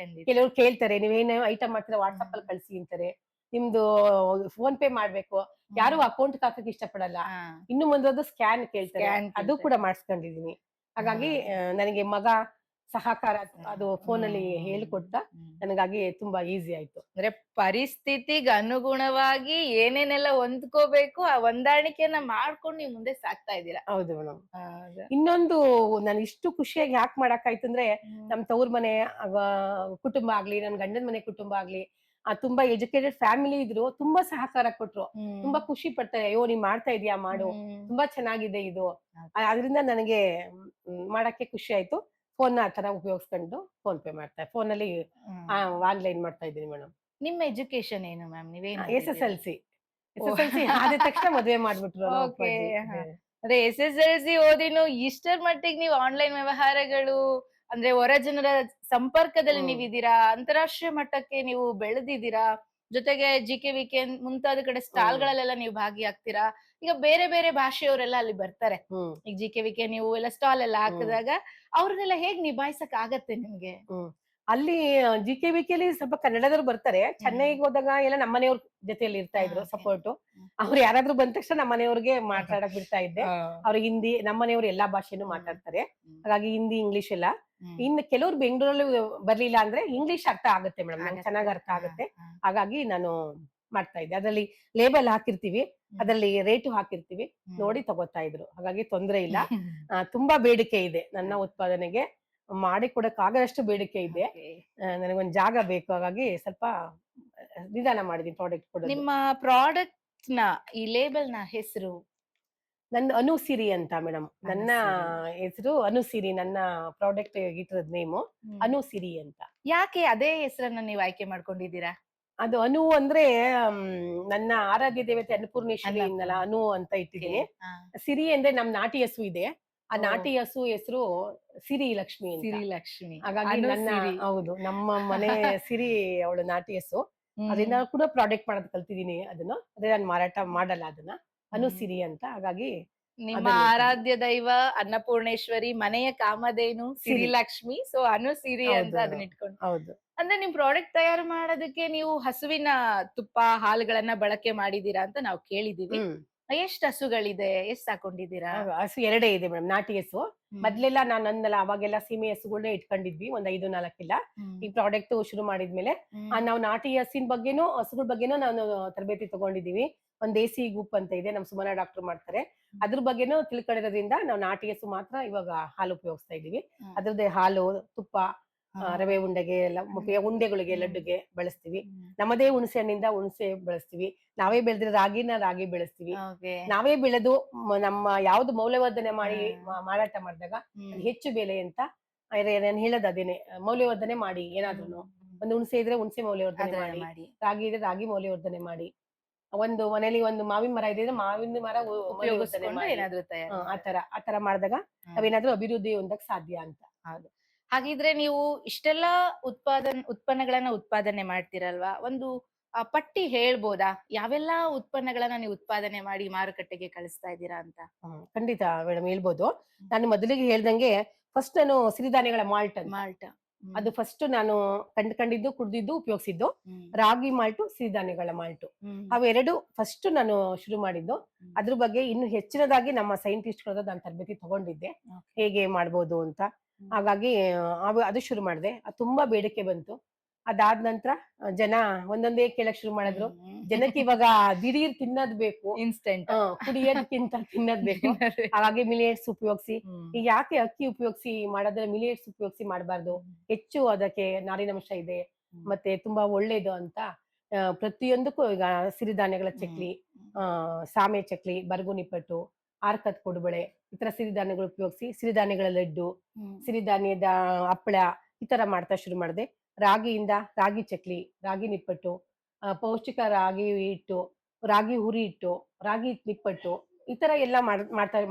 ಕೆಲವ್ರು ಕೇಳ್ತಾರೆ, ನೀವೇನು ಐಟಮ್ ಮಾಡ್ತೀರಾ ವಾಟ್ಸ್ಆಪ್ ಅಲ್ಲಿ ಕಳ್ಸಿ ಅಂತಾರೆ. ನಿಮ್ದು ಫೋನ್ ಪೇ ಮಾಡ್ಬೇಕು, ಯಾರು ಅಕೌಂಟ್ ಹಾಕಕ್ ಇಷ್ಟಪಡಲ್ಲ. ಇನ್ನು ಮುಂದೋದು ಸ್ಕ್ಯಾನ್ ಕೇಳ್ತಾರೆ, ಅದು ಕೂಡ ಮಾಡಿಸ್ಕೊಂಡಿದೀನಿ. ಹಾಗಾಗಿ ನನಗೆ ಮಗ ಸಹಕಾರ ಅದು ಫೋನ್ ಅಲ್ಲಿ ಹೇಳ್ಕೊಟ್ಟ, ನನಗಾಗಿ ತುಂಬಾ ಈಸಿ ಆಯ್ತು. ಅಂದ್ರೆ ಪರಿಸ್ಥಿತಿಗೆ ಅನುಗುಣವಾಗಿ ಏನೇನೆಲ್ಲ ಹೊಂದ್ಕೋಬೇಕು ಆ ಹೊಂದಾಣಿಕೆಯನ್ನ ಮಾಡ್ಕೊಂಡು ನೀವು ಮುಂದೆ ಸಾಕ್ತಾ ಇದ್ದೀರಾ. ಹೌದು ಮೇಡಮ್. ಇನ್ನೊಂದು ನಾನು ಇಷ್ಟು ಖುಷಿಯಾಗಿ ಯಾಕೆ ಮಾಡಕ್ಕಾಯ್ತು ಅಂದ್ರೆ, ನಮ್ ತವ್ರ ಮನೆ ಕುಟುಂಬ ಆಗ್ಲಿ, ನನ್ ಗಂಡನ ಮನೆ ಕುಟುಂಬ ಆಗ್ಲಿ, ತುಂಬಾ ಎಜುಕೇಟೆಡ್ ಫ್ಯಾಮಿಲಿ ಇದ್ರು, ತುಂಬಾ ಸಹಕಾರ ಕೊಟ್ರು. ಹ್ಮ್. ತುಂಬಾ ಖುಷಿ ಪಡ್ತಾರೆ, ಅಯ್ಯೋ ನೀನ್ ಮಾಡ್ತಾ ಇದೀಯಾ ಮಾಡು, ಹ್ಮ್. ತುಂಬಾ ಚೆನ್ನಾಗಿದೆ ಇದು. ಹೌದು. ಅದ್ರಿಂದ ನನಗೆ ಮಾಡಕ್ಕೆ ಖುಷಿ ಆಯ್ತು. ಫೋನ್ ಆ ತರ ಉಪಯೋಗಿಸ್ಕೊಂಡು ಫೋನ್ ಪೇ ಫೋನಲ್ಲಿ ಹ್ಮ್. ಆನ್ಲೈನ್ ಮಾಡ್ತಾ ಇದ್ದೀನಿ ಮೇಡಮ್. ನಿಮ್ಮ ಎಜುಕೇಶನ್ ಏನು ಮ್ಯಾಮ್? ನೀವೇನ್ ಎಸ್ ಎಸ್ ಓದಿದ್ದೀರಾ? ಎಲ್ ಸಿ ಓಹ್! ಆದ ತಕ್ಷಣ ಮದುವೆ ಮಾಡ್ಬಿಟ್ರು ನಮ್ಮ ಓಕೆ. ಅಪ್ಪಾಜಿ. ಹಾ. ಅಂದ್ರೆ ಎಸ್-ಎಸ್-ಎಲ್-ಸಿ ಓದಿನೂ ಇಷ್ಟರ ಮಟ್ಟಿಗೆ ನೀವು ಆನ್‌ಲೈನ್ ವ್ಯವಹಾರಗಳು ಅಂದ್ರೆ ಹೊರ ಜನರ ಸಂಪರ್ಕದಲ್ಲಿ ಹ್ಮ್ ನೀವಿದ್ದೀರಾ. ಅಂತಾರಾಷ್ಟ್ರೀಯ ಮಟ್ಟಕ್ಕೆ ನೀವು ಬೆಳೆದಿದ್ದೀರಾ. ಜೊತೆಗೆ ಜಿ.ಕೆ.ವಿ.ಕೆ ಮುಂತಾದ ಕಡೆ ಹ್ಮ್ ಸ್ಟಾಲ್‌ಗಳಲ್ಲೆಲ್ಲ ನೀವು ಭಾಗಿಯಾಗ್ತೀರಾ. ಈಗ ಬೇರೆ ಬೇರೆ ಭಾಷೆಯವರೆಲ್ಲ ಅಲ್ಲಿ ಬರ್ತಾರೆ. ಹ್ಮ್ ಈಗ ಜಿ.ಕೆ.ವಿ.ಕೆ ನೀವು ಎಲ್ಲ ಸ್ಟಾಲ್ ಎಲ್ಲ ಹ್ಮ್ ಹಾಕಿದಾಗ ಅವ್ರನ್ನೆಲ್ಲ ಹೇಗ್ ನಿಭಾಯಿಸಕ್ ಆಗತ್ತೆ ನಿಮ್ಗೆ? ಹ್ಮ್. ಅಲ್ಲಿ ಜಿ.ಕೆ.ವಿ.ಕೆ.ಲಿ ಸ್ವಲ್ಪ ಕನ್ನಡದವ್ರು ಬರ್ತಾರೆ. ಹ್ಮ್. ಚೆನ್ನೈಗೆ ಹೋದಾಗ ಎಲ್ಲ ನಮ್ಮನೆಯವ್ರ ಜೊತೆಯಲ್ಲಿ ಇರ್ತಾ ಇದ್ರು ಓಕೆ. ಸಪೋರ್ಟು. ಹ್ಮ್. ಅವ್ರು ಯಾರಾದ್ರೂ ಬಂದ ತಕ್ಷಣ ನಮ್ಮನೆಯವ್ರಿಗೆ ಮಾತಾಡಕ್ ಬಿಡ್ತಾ ಇದ್ದೆ. ಆ. ಅವ್ರಿಗೆ ಹಿಂದಿ, ನಮ್ಮನೆಯವ್ರು ಎಲ್ಲಾ ಭಾಷೆನೂ ಹ್ಮ್. ಮಾತಾಡ್ತಾರೆ. ಹ್ಮ್. ಹಾಗಾಗಿ ಹಿಂದಿ, ಇಂಗ್ಲಿಷ್ ಎಲ್ಲ. ಹ್ಮ್. ಇನ್ನು ಕೆಲವ್ರು ಬೆಂಗಳೂರಲ್ಲಿ ಬರ್ಲಿಲ್ಲ ಅಂದ್ರೆ ಇಂಗ್ಲಿಷ್ ಅರ್ಥ ಆಗುತ್ತೆ ಮೇಡಮ್. ನಂಗೆ ಆಗತ್ತೆ. ಚೆನ್ನಾಗ್ ಅರ್ಥ ಹಾ, ಆಗುತ್ತೆ. ಹಾ. ಹಾಗಾಗಿ ನಾನು ಮಾಡ್ತಾ ಇದ್ದೆ. ಅದ್ರಲ್ಲಿ ಲೇಬಲ್ ಹಾಕಿರ್ತೀವಿ. ಹ್ಮ್. ಅದ್ರಲ್ಲಿ ರೇಟು ಹಾಕಿರ್ತೀವಿ. ಹ್ಮ್. ನೋಡಿ ತಗೋತಾ ಇದ್ರು. ಹಾಗಾಗಿ ತೊಂದ್ರೆ ಇಲ್ಲ. ಹ್ಮ್. ತುಂಬಾ ಬೇಡಿಕೆ ಇದೆ ನನ್ನ ಹಾ. ಉತ್ಪಾದನೆಗೆ. ಮಾಡಿಕೊಡಕ್ಕಾಗದಷ್ಟು ಬೇಡಿಕೆ ಇದೆ. ಓಕೆ. ನನಗೊಂದ್ ಜಾಗ ಬೇಕು. ಹಾಗಾಗಿ ಸ್ವಲ್ಪ ನಿಧಾನ ಮಾಡಿದೀನಿ ಪ್ರಾಡಕ್ಟ್ ಕೊಡೋದು. ನಿಮ್ಮ ಪ್ರಾಡಕ್ಟ್‌ನ ಈ ಲೇಬಲ್‌ನ ಹೆಸರು? ನಂದು ಅನುಸಿರಿ ಅಂತ ಮೇಡಮ್. ನನ್ನ ಅನುಸಿರಿ. ಹೆಸರು ಅನುಸಿರಿ. ನನ್ನ ಪ್ರಾಡಕ್ಟ್ ಇಟ್ಟಿರೋದ್ ನೇಮು ಹ್ಮ್. ಅನುಸಿರಿ ಅಂತ. ಯಾಕೆ ಅದೇ ಹೆಸರನ್ನ ನೀವು ಆಯ್ಕೆ ಮಾಡ್ಕೊಂಡಿದ್ದೀರಾ? ಅದು ಅನು ಅಂದ್ರೆ ಹ್ಮ್, ನನ್ನ ಆರಾಧ್ಯ ದೇವತೆ ಅನ್ನಪೂರ್ಣೇಶ್ವರಿ ಅನ್ನಪೂರ್ಣ. ಇನ್ನಲ್ಲ ಅನು ಅಂತ ಓಕೆ. ಇಟ್ಟಿದ್ದೀನಿ. ಹಾ. ಸಿರಿ ಅಂದ್ರೆ ನಮ್ ನಾಟಿ ಹಸು ಇದೆ. ಆ ಓಹ್! ನಾಟಿ ಹಸು ಹೆಸರು ಸಿರಿ ಲಕ್ಷ್ಮಿ ಅಂತ. ಸಿರಿಲಕ್ಷ್ಮಿ. ಹಾಗಾಗಿ ನನ್ನ ಅನುಸಿರಿ. ಹೌದು ನಮ್ಮ ಮನೆ ಸಿರಿ ಅವಳು ನಾಟಿ ಹಸು. ಹ್ಮ್. ಅದರಿಂದ ಕೂಡ ಪ್ರಾಡಕ್ಟ್ ಮಾಡೋದ್ ಕಲ್ತಿದೀನಿ ಅದನ್ನ. ಅದೇ ನಾನು ಮಾರಾಟ ಮಾಡಲ್ಲ ಅದನ್ನ. ಹ್ಮ್. ಅನುಸಿರಿ ಅಂತ. ಹಾಗಾಗಿ ನಿಮ್ಮ ಅದನ್ನ ಇಟ್ಟಿದ್ದೀನಿ. ಆರಾಧ್ಯ ದೈವ ಅನ್ನಪೂರ್ಣೇಶ್ವರಿ, ಮನೆಯ ಕಾಮಧೇನು ಸಿರಿ. ಸಿರಿಲಕ್ಷ್ಮಿ. ಸೊ ಅನುಸಿರಿ ಅಂತ ಹೌದು. ಅದನ್ನ ಇಟ್ಕೊಂಡು ಹೌದು. ಅಂದ್ರೆ ನಿಮ್ ಪ್ರಾಡಕ್ಟ್ ತಯಾರು ಮಾಡೋದಕ್ಕೆ ನೀವು ಹಸುವಿನ ತುಪ್ಪ, ಹಾಲುಗಳನ್ನ ಬಳಕೆ ಮಾಡಿದೀರಾ ಅಂತ ನಾವು ಕೇಳಿದೀವಿ. ಹ್ಮ್. ಎಷ್ಟ್ ಹಸುಗಳಿದೆ? ಎಷ್ಟ್ ಸಾಕೊಂಡಿದ್ದೀರಾ? ಹಸು 2 ಇದೆ ಮೇಡಮ್ ನಾಟಿ ಹಸು. ಹ್ಮ್. ಮೊದ್ಲೆಲ್ಲ ನಾನ್ ಅಂದ್ನಲ್ಲ ಅವಾಗೆಲ್ಲ ಸೀಮೆ ಹಸುಗಳನ್ನೇ ಇಟ್ಕೊಂಡಿದ್ವಿ. ಒಂದ್ 5, 4 ಇಲ್ಲ. ಹ್ಮ್. ಈ ಪ್ರಾಡಕ್ಟ್ ಶುರು ಮಾಡಿದ್ಮೇಲೆ ಹ್ಮ್. ನಾವು ನಾಟಿ ಹಸುಗಳ ಬಗ್ಗೆನೂ ನಾನು ತರಬೇತಿ ತಗೊಂಡಿದೀವಿ. ಒಂದ್ ದೇಸಿ ಗುಪ್ ಅಂತ ಇದೆ. ನಮ್ ಸುಮನಾ ಡಾಕ್ಟರ್ ಮಾಡ್ತಾರೆ. ಅದ್ರ ಬಗ್ಗೆನೂ ತಿಳ್ಕೊಂಡಿರೋದ್ರಿಂದ ನಾವು ನಾಟಿ ಹಸು ಮಾತ್ರ ಇವಾಗ ಹಾಲು ಉಪಯೋಗಿಸ್ತಾ ಇದೀವಿ. ಹ್ಮ್. ಅದ್ರದ್ದೇ ಹಾಲು, ತುಪ್ಪ, ಹಾ. ರವೆ ಉಂಡೆಗೆ ಎಲ್ಲ ಹ್ಮ್. ಉಂಡೆಗಳಿಗೆ, ಹ್ಮ್. ಲಡ್ಡುಗೆ ಬಳಸ್ತೀವಿ. ಹ್ಮ್. ನಮ್ಮದೇ ಹುಣಸೆ ಹಣ್ಣಿಂದ ಹುಣಸೆ ಬೆಳೆಸ್ತೀವಿ. ನಾವೇ ಬೆಳೆದಿರೋ ರಾಗಿ ಬೆಳೆಸ್ತೀವಿ. ಓಕೆ. ನಾವೇ ಬೆಳೆದು ನಮ್ಮ ಯಾವ್ದು ಮೌಲ್ಯವರ್ಧನೆ ಮಾಡಿ ಹಾ. ಮಾರಾಟ ಮಾಡಿದಾಗ ಅದು ಹ್ಮ್. ಹೆಚ್ಚು ಬೆಲೆ ಅಂತ ನಾನು ಹೇಳೋದು ಅದೇನೆ. ಮೌಲ್ಯವರ್ಧನೆ ಮಾಡಿ ಏನಾದ್ರೂನು. ಒಂದು ಹುಣಸೆ ಇದ್ರೆ ಹುಣಸೆ ಮೌಲ್ಯವರ್ಧನೆ ಅದನ್ನ ಮಾಡಿ, ಮಾಡಿ. ರಾಗಿ ಇದ್ರೆ ರಾಗಿ ಮೌಲ್ಯವರ್ಧನೆ ಮಾಡಿ, ಒಂದು ಮನೇಲಿ ಒಂದು ಮಾವಿನ ಮರ ಇದೆ ಮಾವಿನ ಮರ ಮೌಲ್ಯವರ್ಧನೆ ಉಪಯೋಗಿಸ್ಕೊಂಡು ಮಾಡಿ. ಏನಾದ್ರು ತಯಾರು ಮಾಡೋದು. ಆ ತರ ಮಾಡಿದಾಗ ಹ್ಮ್. ನಾವೇನಾದ್ರೂ ಅಭಿವೃದ್ಧಿ ಹೊಂದಕ್ ಸಾಧ್ಯ ಅಂತ. ಹೌದು. ಹಾಗಿದ್ರೆ ನೀವು ಇಷ್ಟೆಲ್ಲಾ ಉತ್ಪನ್ನಗಳನ್ನ ಉತ್ಪಾದನೆ ಮಾಡ್ತೀರಲ್ವಾ? ಒಂದು ಪಟ್ಟಿ ಹೇಳ್ಬೋದಾ? ಯಾವೆಲ್ಲಾ ಉತ್ಪನ್ನಗಳನ್ನ ನೀವು ಉತ್ಪಾದನೆ ಮಾಡಿ ಮಾರುಕಟ್ಟೆಗೆ ಕಳಿಸ್ತಾ ಇದ್ದೀರಾ ಅಂತ? ಖಂಡಿತ ಮೇಡಮ್ ಹೇಳ್ಬೋದು. ನಾನು ಮೊದಲಿಗೆ ಹೇಳ್ದಂಗೆ ಫಸ್ಟ್ ನಾನು ಸಿರಿಧಾನ್ಯಗಳ ಮಾಲ್ಟ್ ಅಂತ. ಮಾಲ್ಟ. ಹ್ಮ್. ಅದು ಫಸ್ಟ್ ನಾನು ಕಂಡಿದ್ದು, ಕುಡ್ದಿದ್ದು, ಉಪಯೋಗಿಸಿದ್ದು. ಹ್ಮ್. ರಾಗಿ ಮಾಲ್ಟು, ಸಿರಿಧಾನ್ಯಗಳ ಮಾಲ್ಟು. ಹ್ಮ್. ಅವೆರಡು ಫಸ್ಟ್ ನಾನು ಶುರು ಮಾಡಿದ್ದು. ಹ್ಮ್. ಅದ್ರ ಬಗ್ಗೆ ಇನ್ನು ಹೆಚ್ಚಿನದಾಗಿ ನಮ್ಮ ಸೈಂಟಿಸ್ಟ್‌ಗಳ ನಾನು ತರಬೇತಿ ತಗೊಂಡಿದ್ದೆ. ಓಕೆ. ಹೇಗೆ ಮಾಡ್ಬೋದು ಅಂತ. ಹ್ಮ್. ಹಾಗಾಗಿ ಅದು ಶುರು ಮಾಡಿದೆ. ಅದು ತುಂಬಾ ಬೇಡಿಕೆ ಬಂತು. ಅದಾದ ನಂತರ ಜನ ಒಂದೊಂದೇ ಕೇಳಕ್ ಶುರು ಮಾಡಿದ್ರು. ಹ್ಮ್. ಜನಕ್ಕೆ ಇವಾಗ ದಿಢೀರ್ ತಿನ್ನೋದ್ ಬೇಕು. ಇನ್ಸ್ಟಂಟ್. ಕುಡಿಯೋದಕ್ಕಿಂತ ತಿನ್ನೋದ್ ಬೇಕು. ಹಾಗಾಗಿ ಮಿಲೆಟ್ಸ್ ಉಪಯೋಗಿಸಿ, ಹ್ಮ್. ಈಗ ಯಾಕೆ ಅಕ್ಕಿ ಉಪಯೋಗಿಸಿ ಮಾಡೋದ್ರೆ ಮಿಲೆಟ್ಸ್ ಉಪಯೋಗಿಸಿ ಮಾಡಬಾರ್ದು? ಹೆಚ್ಚು ಅದಕ್ಕೆ ನಾರಿನಂಶ ಇದೆ. ಹ್ಮ್. ಮತ್ತೆ ತುಂಬಾ ಒಳ್ಳೇದು ಅಂತ ಪ್ರತಿಯೊಂದಕ್ಕೂ ಈಗ ಸಿರಿಧಾನ್ಯಗಳ ಚಕ್ಲಿ, ಸಾಮೆ ಚಕ್ಲಿ, ಬರಗು ನಿಪ್ಪಟ್ಟು, ಆರ್ಕದ ಕೊಡುಬಳೆ ಈ ತರ ಸಿರಿಧಾನ್ಯಗಳು ಉಪಯೋಗಿಸಿ ಸಿರಿಧಾನ್ಯಗಳ ಲಡ್ಡು, ಹ್ಮ್. ಸಿರಿಧಾನ್ಯದ ಹಪ್ಪಳ ಈ ತರ ಮಾಡ್ತಾ ಶುರು ಮಾಡಿದೆ. ರಾಗಿಯಿಂದ ರಾಗಿ ಚಕ್ಲಿ, ರಾಗಿ ನಿಪ್ಪಟ್ಟು, ಪೌಷ್ಟಿಕ ರಾಗಿ ಹಿಟ್ಟು, ರಾಗಿ ಹುರಿ ಹಿಟ್ಟು, ರಾಗಿ ನಿಪ್ಪಟ್ಟು ಈ ತರ ಎಲ್ಲ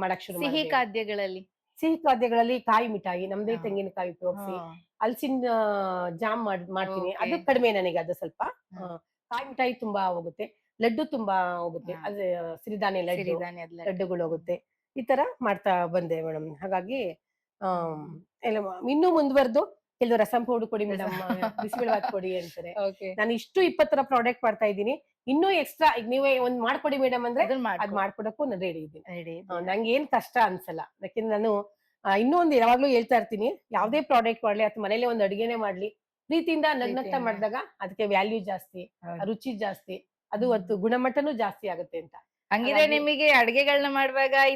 ಮಾಡಕ್ ಶುರು ಸಿಹಿ ಮಾಡಿದೆ. ಖಾದ್ಯಗಳಲ್ಲಿ? ಸಿಹಿ ಖಾದ್ಯಗಳಲ್ಲಿ ಕಾಯಿ ಮಿಠಾಯಿ, ನಮ್ದೇ ಹಾ. ತೆಂಗಿನಕಾಯಿ ಉಪಯೋಗಿಸಿ ಹಾ. ಹಲಸಿನ ಜಾಮ್ ಮಾಡ್ತೀನಿ. ಓಕೆ. ಅದು ಕಡಿಮೆ ನನಗೆ ಅದು ಸ್ವಲ್ಪ. ಹಾ. ಕಾಯಿ ಮಿಠಾಯಿ ತುಂಬಾ ಹೋಗುತ್ತೆ. ಲಡ್ಡು ತುಂಬಾ ಹೋಗುತ್ತೆ. ಹಾ. ಅದು ಸಿರಿಧಾನ್ಯ ಸಿರಿಧಾನ್ಯದ ಲಡ್ಡು. ಲಡ್ಡುಗಳು ಹೋಗುತ್ತೆ. ಈ ತರ ಮಾಡ್ತಾ ಬಂದೆ ಮೇಡಮ್. ಹಾಗಾಗಿ ಆಮ್, ಎಲ್ಲ ಇನ್ನೂ ಮುಂದುವರೆದು ಕೆಲವು ರಸಂ ಪೌಡರ್ ಕೊಡಿ ಮೇಡಮ್, ಬಿಸಿಬೇಳೆಬಾತ್ ಕೊಡಿ ಅಂತಾರೆ. ಓಕೆ. ನಾನು ಇಷ್ಟು 20 ತರ ಪ್ರಾಡಕ್ಟ್ ಮಾಡ್ತಾ ಇದ್ದೀನಿ. ಇನ್ನೂ ಎಕ್ಸ್ಟ್ರಾ ಈಗ ನೀವೇ ಒಂದ್ ಮಾಡ್ಕೊಡಿ ಮೇಡಮ್ ಅಂದ್ರೆ ಅದನ್ನ ಅದ್ ಮಾಡ್ಕೊಡಕ್ಕೂ ನಾನು ರೆಡಿ ಇದ್ದೀನಿ. ರೆಡಿ. ನಂಗೆ ಏನ್ ಕಷ್ಟ ಅನ್ಸಲ್ಲ. ಯಾಕೆಂದ್ರೆ ನಾನು ಇನ್ನೂ ಒಂದು ಯಾವಾಗ್ಲೂ ಹೇಳ್ತಾ ಇರ್ತೀನಿ, ಯಾವ್ದೇ ಪ್ರಾಡಕ್ಟ್ ಮಾಡ್ಲಿ ಅಥವಾ ಮನೇಲಿ ಒಂದ್ ಅಡಿಗೆನೆ ಮಾಡ್ಲಿ, ಪ್ರೀತಿಯಿಂದ ನಗ್ನಗ್ತಾ ಮಾಡಿದಾಗ ಅದಕ್ಕೆ ವ್ಯಾಲ್ಯೂ ಜಾಸ್ತಿ, ರುಚಿ ಜಾಸ್ತಿ, ಅದು ಗುಣಮಟ್ಟನೂ ಜಾಸ್ತಿ ಆಗುತ್ತೆ ಅಂತ. ಹಂಗಿದ್ರೆ ಹಾಗಾಗಿ ನಿಮಗೆ ಅಡ್ಗೆಗಳನ್ನ ಮಾಡುವಾಗ ಈ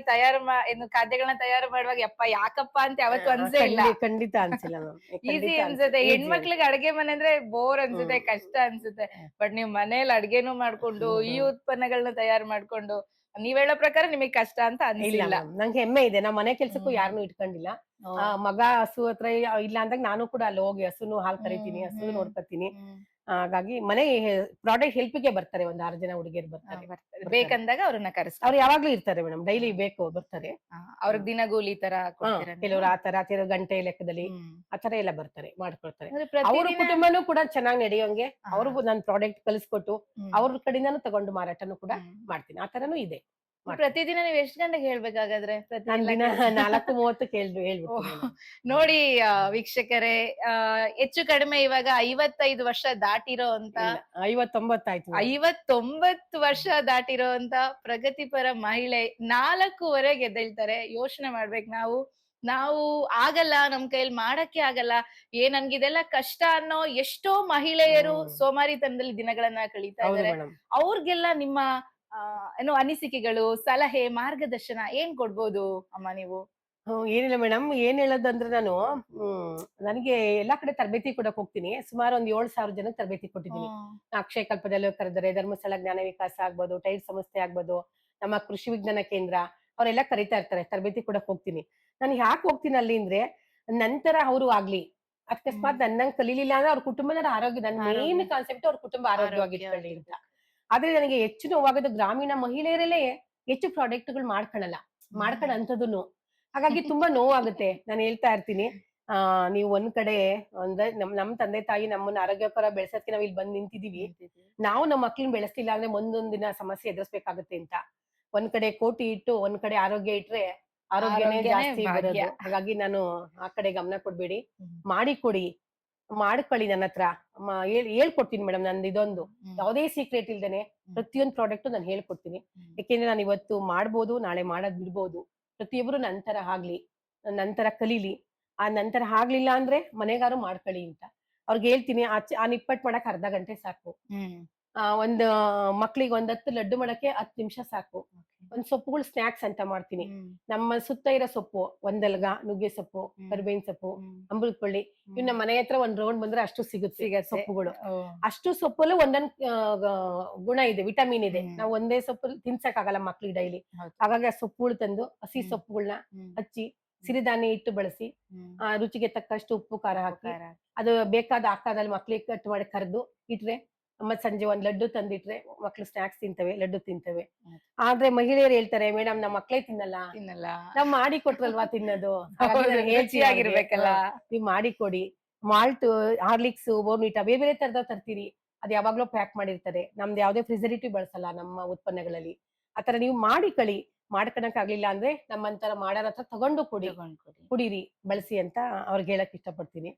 ಏನು ಖಾದ್ಯಗಳನ್ನ ತಯಾರು ಮಾಡುವಾಗ ಯಪ್ಪ ಯಾಕಪ್ಪ ಅಂತ ಯಾವತ್ತೂ ಅನ್ಸೇ ಇಲ್ಲ. ಖಂಡಿತ ಅನ್ಸಿಲ್ಲ ಮ್ಯಾಮ್. ಈಸಿ ಖಂಡಿತ ಅನ್ಸಿಲ್ಲ. ಅನ್ಸುತ್ತೆ. ಈಸಿ ಹೆಣ್ಮಕ್ಳಿಗೆ ಅನ್ಸುತ್ತೆ. ಅಡ್ಗೆ ಮನೆ ಅಂದ್ರೆ ಬೋರ್ ಅನ್ಸುತ್ತೆ, ಹ್ಮ್. ಕಷ್ಟ ಅನ್ಸುತ್ತೆ. ಬಟ್ ನೀವ್ ಮನೇಲಿ ಅಡ್ಗೆನೂ ಮಾಡ್ಕೊಂಡು, ಹ್ಮ್ ಈ ಹ್ಮ್. ಉತ್ಪನ್ನಗಳನ್ನ ತಯಾರು ಮಾಡ್ಕೊಂಡು, ನೀವ್ ಹೇಳೋ ಪ್ರಕಾರ ನಿಮಗ್ ಕಷ್ಟ ಅಂತ ಇಲ್ಲ ಅನ್ಸಿಲ್ಲ. ಮ್ಯಾಮ್. ನಂಗೆ ಹೆಮ್ಮೆ ಇದೆ. ನಾನ್ ಮನೆ ಕೆಲ್ಸಕ್ಕೂ ಹ್ಮ್. ಯಾರನ್ನೂ ಇಟ್ಕೊಂಡಿಲ್ಲ. ಓಹ್! ಮಗ ಹಸು ಹತ್ರ ಇಲ್ಲ ಅಂದಾಗ ನಾನು ಕೂಡ ಅಲ್ಲಿ ಹೋಗಿ ಹಸುನು ಹಾಲ್ ಕರಿತೀನಿ, ಹ್ಮ್, ಹಸು ಹ್ಮ್, ನೋಡ್ಕೊತೀನಿ. ಹ್ಮ್. ಹಾಗಾಗಿ ಮನೆ ಪ್ರಾಡಕ್ಟ್ ಹೆಲ್ಪ್‌ಗೆ ಬರ್ತಾರೆ. ಒಂದ್ 6 ಜನ ಹುಡುಗಿಯರು ಬರ್ತಾರೆ. ಬರ್ತದೆ. ಬರ್ತಾರೆ. ಬೇಕಂದಾಗ ಅವ್ರನ್ನ ಅವ್ರು ಕರೆಸ್ಕೊತೀರಾ. ಯಾವಾಗ್ಲೂ ಇರ್ತಾರೆ ಮೇಡಮ್. ಡೈಲಿ ಹ್ಮ್. ಬೇಕು ಬರ್ತಾರೆ. ಅವ್ರಿಗೆ ಹ್ಮ್. ದಿನಗೂಲಿ ತರ ಹಾ, ಕೊಡ್ತೀರಾ ನೀವು? ಕೆಲವ್ರು ಆ ತರ, ಕೆಲವ್ರು ಗಂಟೆ ಲೆಕ್ಕದಲ್ಲಿ ಹ್ಮ್. ಆ ತರ ಎಲ್ಲ ಬರ್ತಾರೆ, ಮಾಡ್ಕೊಳ್ತಾರೆ. ಅಂದ್ರೆ ಅವ್ರ ಪ್ರತಿದಿನ ಕುಟುಂಬನೂ ಕೂಡ ಚೆನ್ನಾಗ್ ನಡೆಯೋಂಗೆ ಹಾ. ಅವ್ರಿಗೂ ನಾನ್ ಪ್ರಾಡಕ್ಟ್ ಕಲಿಸ್ಕೊಟ್ಟು, ಹ್ಮ್. ಅವ್ರ ಕಡೆಯಿಂದಾನು ತಗೊಂಡು ಮಾರಾಟನೂ ಕೂಡ ಹ್ಮ್. ಮಾಡ್ತೀನಿ. ಆ ತರನೂ ಇದೆ. ಮಾಡ್ತೀನಿ. ಪ್ರತಿದಿನ ನೀವ್ ಎಷ್ಟ್ ಗಂಟೆಗೆ ಹೇಳ್ಬೇಕಾಗಾದ್ರೆ? ಪ್ರತಿ ನಾನ್ ಎಲ್ಲಾ ದಿನ ಕೆಲ್ಸ? 4:30ಕ್ಕೆ ಓಹ್! ಹೇಳ್ಬಿಡ್ತೀನಿ ನಾನು. ನೋಡಿ ವೀಕ್ಷಕರೇ, ಹೆಚ್ಚು ಕಡಿಮೆ ಇವಾಗ 55 ವರ್ಷ ದಾಟಿರೋ ಅಂತ, ಇಲ್ಲ 59 ಆಯ್ತು ಮೇಡಮ್. 59 ವರ್ಷ ದಾಟಿರೋ ಅಂತ ಪ್ರಗತಿಪರ ಮಹಿಳೆ 4:15ಗೆ ಎದ್ದೇಳ್ತಾರೆ. ಯೋಚನೆ ಮಾಡ್ಬೇಕು ನಾವು. ನಾವು ಆಗಲ್ಲ, ನಮ್ ಕೈಯಲ್ಲಿ ಮಾಡಕ್ಕೆ ಆಗಲ್ಲ, ನನ್ಗಿದೆಲ್ಲ ಕಷ್ಟ ಅನ್ನೋ ಎಷ್ಟೋ ಮಹಿಳೆಯರು ಹ್ಮ್. ಸೋಮಾರಿತನದಲ್ಲಿ ದಿನಗಳನ್ನ ಕಳೀತಾ ಹೌದು ಇದ್ದಾರೆ. ಮೇಡಮ್. ಅವ್ರಿಗೆಲ್ಲ ನಿಮ್ಮ ಅನಿಸಿಕೆಗಳು, ಸಲಹೆ, ಮಾರ್ಗದರ್ಶನ ಏನ್ ಕೊಡ್ಬೋದು ಅಮ್ಮ ನೀವು? ಏನಿಲ್ಲ ಮೇಡಮ್. ಏನ್ ಹೇಳೋದಂದ್ರೆ ನಾನು ನನಗೆ ಎಲ್ಲಾ ಕಡೆ ತರಬೇತಿ ಕೊಡಕ್ ಹೋಗ್ತೀನಿ. ಸುಮಾರು ಒಂದ್ 7,000 ಜನಕ್ಕೆ ತರಬೇತಿ ಕೊಟ್ಟಿದ್ದೀನಿ. ಹ್ಮ್. ಅಕ್ಷಯ ಕಲ್ಪದಲ್ಲೂ ಕರೆದರೆ, ಧರ್ಮಸ್ಥಳ ಜ್ಞಾನ ವಿಕಾಸ ಆಗ್ಬೋದು, ಟೈರ್ ಸಂಸ್ಥೆ ಆಗ್ಬೋದು, ನಮ್ಮ ಕೃಷಿ ವಿಜ್ಞಾನ ಕೇಂದ್ರ ಅವರೆಲ್ಲ ಕರೀತಾ ಇರ್ತಾರೆ. ತರಬೇತಿ ಕೊಡಕ್ ಹೋಗ್ತೀನಿ. ನಾನು ಯಾಕೆ ಹೋಗ್ತೀನಿ ಅಲ್ಲಿ ಅಂದ್ರೆ, ನಂತರ ಅವರು ಆಗ್ಲಿ, ಹ್ಮ್. ಅಕಸ್ಮಾತ್ ನನ್ನಂಗ್ ಕಲೀಲಿಲ್ಲ ಅಂದ್ರೆ ಅವ್ರ ಕುಟುಂಬದ ಆರೋಗ್ಯ, ನನ್ನ ಮೇನ್ ಆರೋಗ್ಯ ಕಾನ್ಸೆಪ್ಟ್ ಅವ್ರ ಕುಟುಂಬ ಆರೋಗ್ಯವಾಗಿಟ್ಕೊಳ್ಳಿ ಅಂತ. ಆರೋಗ್ಯವಾಗಿರ್ಬೇಕು. ಆದ್ರೆ ನನಗೆ ಹೆಚ್ಚು ನೋವಾಗೋದು ಗ್ರಾಮೀಣ ಮಹಿಳೆಯರಲ್ಲೇ ಹೆಚ್ಚು ಪ್ರಾಡಕ್ಟ್‌ಗಳು ಮಾಡ್ಕೊಳಲ್ಲ. ಹ್ಮ್. ಮಾಡ್ಕೊಳ್ಳೋ ಹಾಗಾಗಿ ತುಂಬಾ ನೋವಾಗುತ್ತೆ. ನಾನು ಹೇಳ್ತಾ ಇರ್ತೀನಿ, ನೀವು ಒಂದ್ ಕಡೆ ಅಂದ್ರೆ ನಮ್ ತಂದೆ ತಾಯಿ ನಮ್ಮನ್ನ ಆರೋಗ್ಯಕರ ಬೆಳೆಸೋದಕ್ಕೆ ನಾವ್ ಇಲ್ಲಿ ಬಂದ್ ನಿಂತಿದೀವಿ. ನಿಂತಿದ್ದೀವಿ. ನಾವು ನಮ್ಮ ಮಕ್ಳನ್ನ ಬೆಳೆಸ್ತಿಲ್ಲ ಅಂದ್ರೆ ಮುಂದೊಂದ್ ದಿನ ಸಮಸ್ಯೆ ಎದುರಿಸ್ಬೇಕಾಗುತ್ತೆ ಅಂತ. ಒಂದ್ ಕಡೆ ಕೋಟಿ ಇಟ್ಟು, ಒಂದ್ ಕಡೆ ಆರೋಗ್ಯ ಇಟ್ರೆ ಆರೋಗ್ಯನೇ ಆರೋಗ್ಯನೇ ಜಾಸ್ತಿ ಭಾಗ್ಯ. ಬರೋದು. ಹಾಗಾಗಿ ನಾನು ಆ ಕಡೆ ಗಮನ ಕೊಡ್ಬೇಡಿ. ಹ್ಮ್. ಮಾಡಿಕೊಡಿ, ಮಾಡ್ಕೊಳ್ಳಿ ನನ್ನತ್ರ. ಹೇಳ್ಕೊಡ್ತೀನಿ ಮೇಡಮ್. ನಂದು ಇದೊಂದು ಹ್ಮ್. ಯಾವುದೇ ಸೀಕ್ರೆಟ್ ಇಲ್ದೇನೆ ಹ್ಮ್. ಪ್ರತಿಯೊಂದು ಪ್ರಾಡಕ್ಟ್ ನಾನು ಹೇಳ್ಕೊಡ್ತೀನಿ. ಹ್ಮ್. ಯಾಕೆಂದ್ರೆ ನಾನು ಇವತ್ತು ಮಾಡ್ಬೋದು, ನಾಳೆ ಮಾಡೋದ್ ಬಿಡ್ಬೋದು. ಪ್ರತಿಯೊಬ್ರು ನಂತರ ಆಗ್ಲಿ, ನಂತರ ಕಲೀಲಿ. ಆ ನಂತರ ಆಗ್ಲಿಲ್ಲ ಅಂದ್ರೆ ಮನೆಗಾರು ಮಾಡ್ಕೊಳ್ಳಿ ಅಂತ. ಅವ್ರಿಗೆ ಹೇಳ್ತೀನಿ, ಆ ನಿಪ್ಪಟ್ಟು ಮಾಡಕ್ ಅರ್ಧ ಗಂಟೆ ಸಾಕು. ಹ್ಮ್. ಒಂದ್ ಮಕ್ಳಿಗೆ ಒಂದ್ 10 ಲಡ್ಡು ಮಾಡಕ್ಕೆ 10 ನಿಮಿಷ ಸಾಕು. ಓಕೆ. ಒಂದ್ ಸೊಪ್ಪುಗಳು ಸ್ನಾಕ್ಸ್ ಅಂತ ಮಾಡ್ತೀನಿ. ಹ್ಮ್. ನಮ್ಮ ಸುತ್ತ ಇರೋ ಸೊಪ್ಪು, ಒಂದೆಲಗ, ನುಗ್ಗೆ ಸೊಪ್ಪು, ಹ್ಮ್. ಕರಿಬೇವಿನ ಸೊಪ್ಪು, ಹ್ಮ್. ಅಮೃತಬಳ್ಳಿ, ಇವ್ ಹ್ಮ್. ನಮ್ಮ ಮನೆ ಹತ್ರ ಒಂದ್ ರೌಂಡ್ ಬಂದ್ರೆ ಅಷ್ಟು ಸಿಗುತ್ತೆ ಸಿಗತ್ತೆ. ಸೊಪ್ಪುಗಳು. ಓಹ್! ಅಷ್ಟು ಸೊಪ್ಪಲ್ಲೂ ಒಂದೊಂದ್ ಗುಣ ಇದೆ, ವಿಟಮಿನ್ ಇದೆ. ಹ್ಮ್. ನಾವು ಒಂದೇ ಸೊಪ್ಪು ತಿನ್ಸಕ್ಕಾಗಲ್ಲ ಮಕ್ಳಿಗೆ ಡೈಲಿ. ಹೌದು. ಹಾಗಾಗಿ ಆ ಸೊಪ್ಪುಗಳು ತಂದು, ಹಸಿ ಹ್ಮ್. ಸೊಪ್ಪುಗಳ್ನ ಹ್ಮ್. ಹಚ್ಚಿ, ಸಿರಿಧಾನ್ಯ ಹಿಟ್ಟು ಬಳಸಿ, ಹ್ಮ್. ರುಚಿಗೆ ತಕ್ಕಷ್ಟು ಉಪ್ಪು, ಖಾರ ಉಪ್ಪು, ಹಾಕಿ, ಖಾರ. ಅದು ಬೇಕಾದ ಆಕಾರದಲ್ಲಿ ಮಕ್ಳಿಗೆ ಕಟ್ ಮಾಡಿ ಕರ್ದು ಇಟ್ರೆ, ಮತ್ತ್ ಸಂಜೆ ಒಂದ್ ಲಡ್ಡು ತಂದಿಟ್ರೆ ಮಕ್ಳು ಸ್ನಾಕ್ಸ್ ತಿಂತವೆ, ಲಡ್ಡು ತಿಂತವೆ. ಹೌದು. ಆದ್ರೆ ಮಹಿಳೆಯರು ಹೇಳ್ತಾರೆ, ಮೇಡಮ್ ನಮ್ ಮಕ್ಳೇ ತಿನ್ನಲ್ಲ. ತಿನ್ನಲ್ಲ. ನಾವ್ ಮಾಡಿ ಕೊಟ್ರಲ್ವಾ ತಿನ್ನೋದು. ಹಾಗಾಗಿ ಹೌದು, ನಾನು ಹೇಳ್ತೀನಿ ಅವ್ರಿಗೆ, ರುಚಿಯಾಗಿರ್ಬೇಕಲ್ಲ. ನೀವ್ ಮಾಡಿ ಕೊಡಿ. ಮಾಲ್ಟ್, ಹಾರ್ಲಿಕ್ಸ್, ಬೋರ್ನ್‌ವಿಟಾ ಬೇರೆ ಬೇರೆ ತರದವ್ ತರ್ತೀರಿ. ಅದ್ ಯಾವಾಗ್ಲೂ ಪ್ಯಾಕ್ ಮಾಡಿರ್ತಾರೆ. ನಮ್ದು ಯಾವ್ದೇ ಪ್ರಿಸರ್ವೇಟಿವ್ ಬಳಸಲ್ಲ ನಮ್ಮ ಉತ್ಪನ್ನಗಳಲ್ಲಿ. ಆತರ ನೀವು ಮಾಡಿ ಕಳಿ. ಮಾಡ್ಕೊಳಕ್ ಆಗ್ಲಿಲ್ಲ ಅಂದ್ರೆ ನಮ್ಮಂತರ ಮಾಡೋರ್ ಹತ್ರ ತಗೊಂಡು ತಗೊಂಡ್ ಕೊಡಿ. ಕುಡೀರಿ, ಬಳಸಿ ಅಂತ ಅವ್ರಿಗೆ ಹೇಳಕ್ ಇಷ್ಟಪಡ್ತೀನಿ.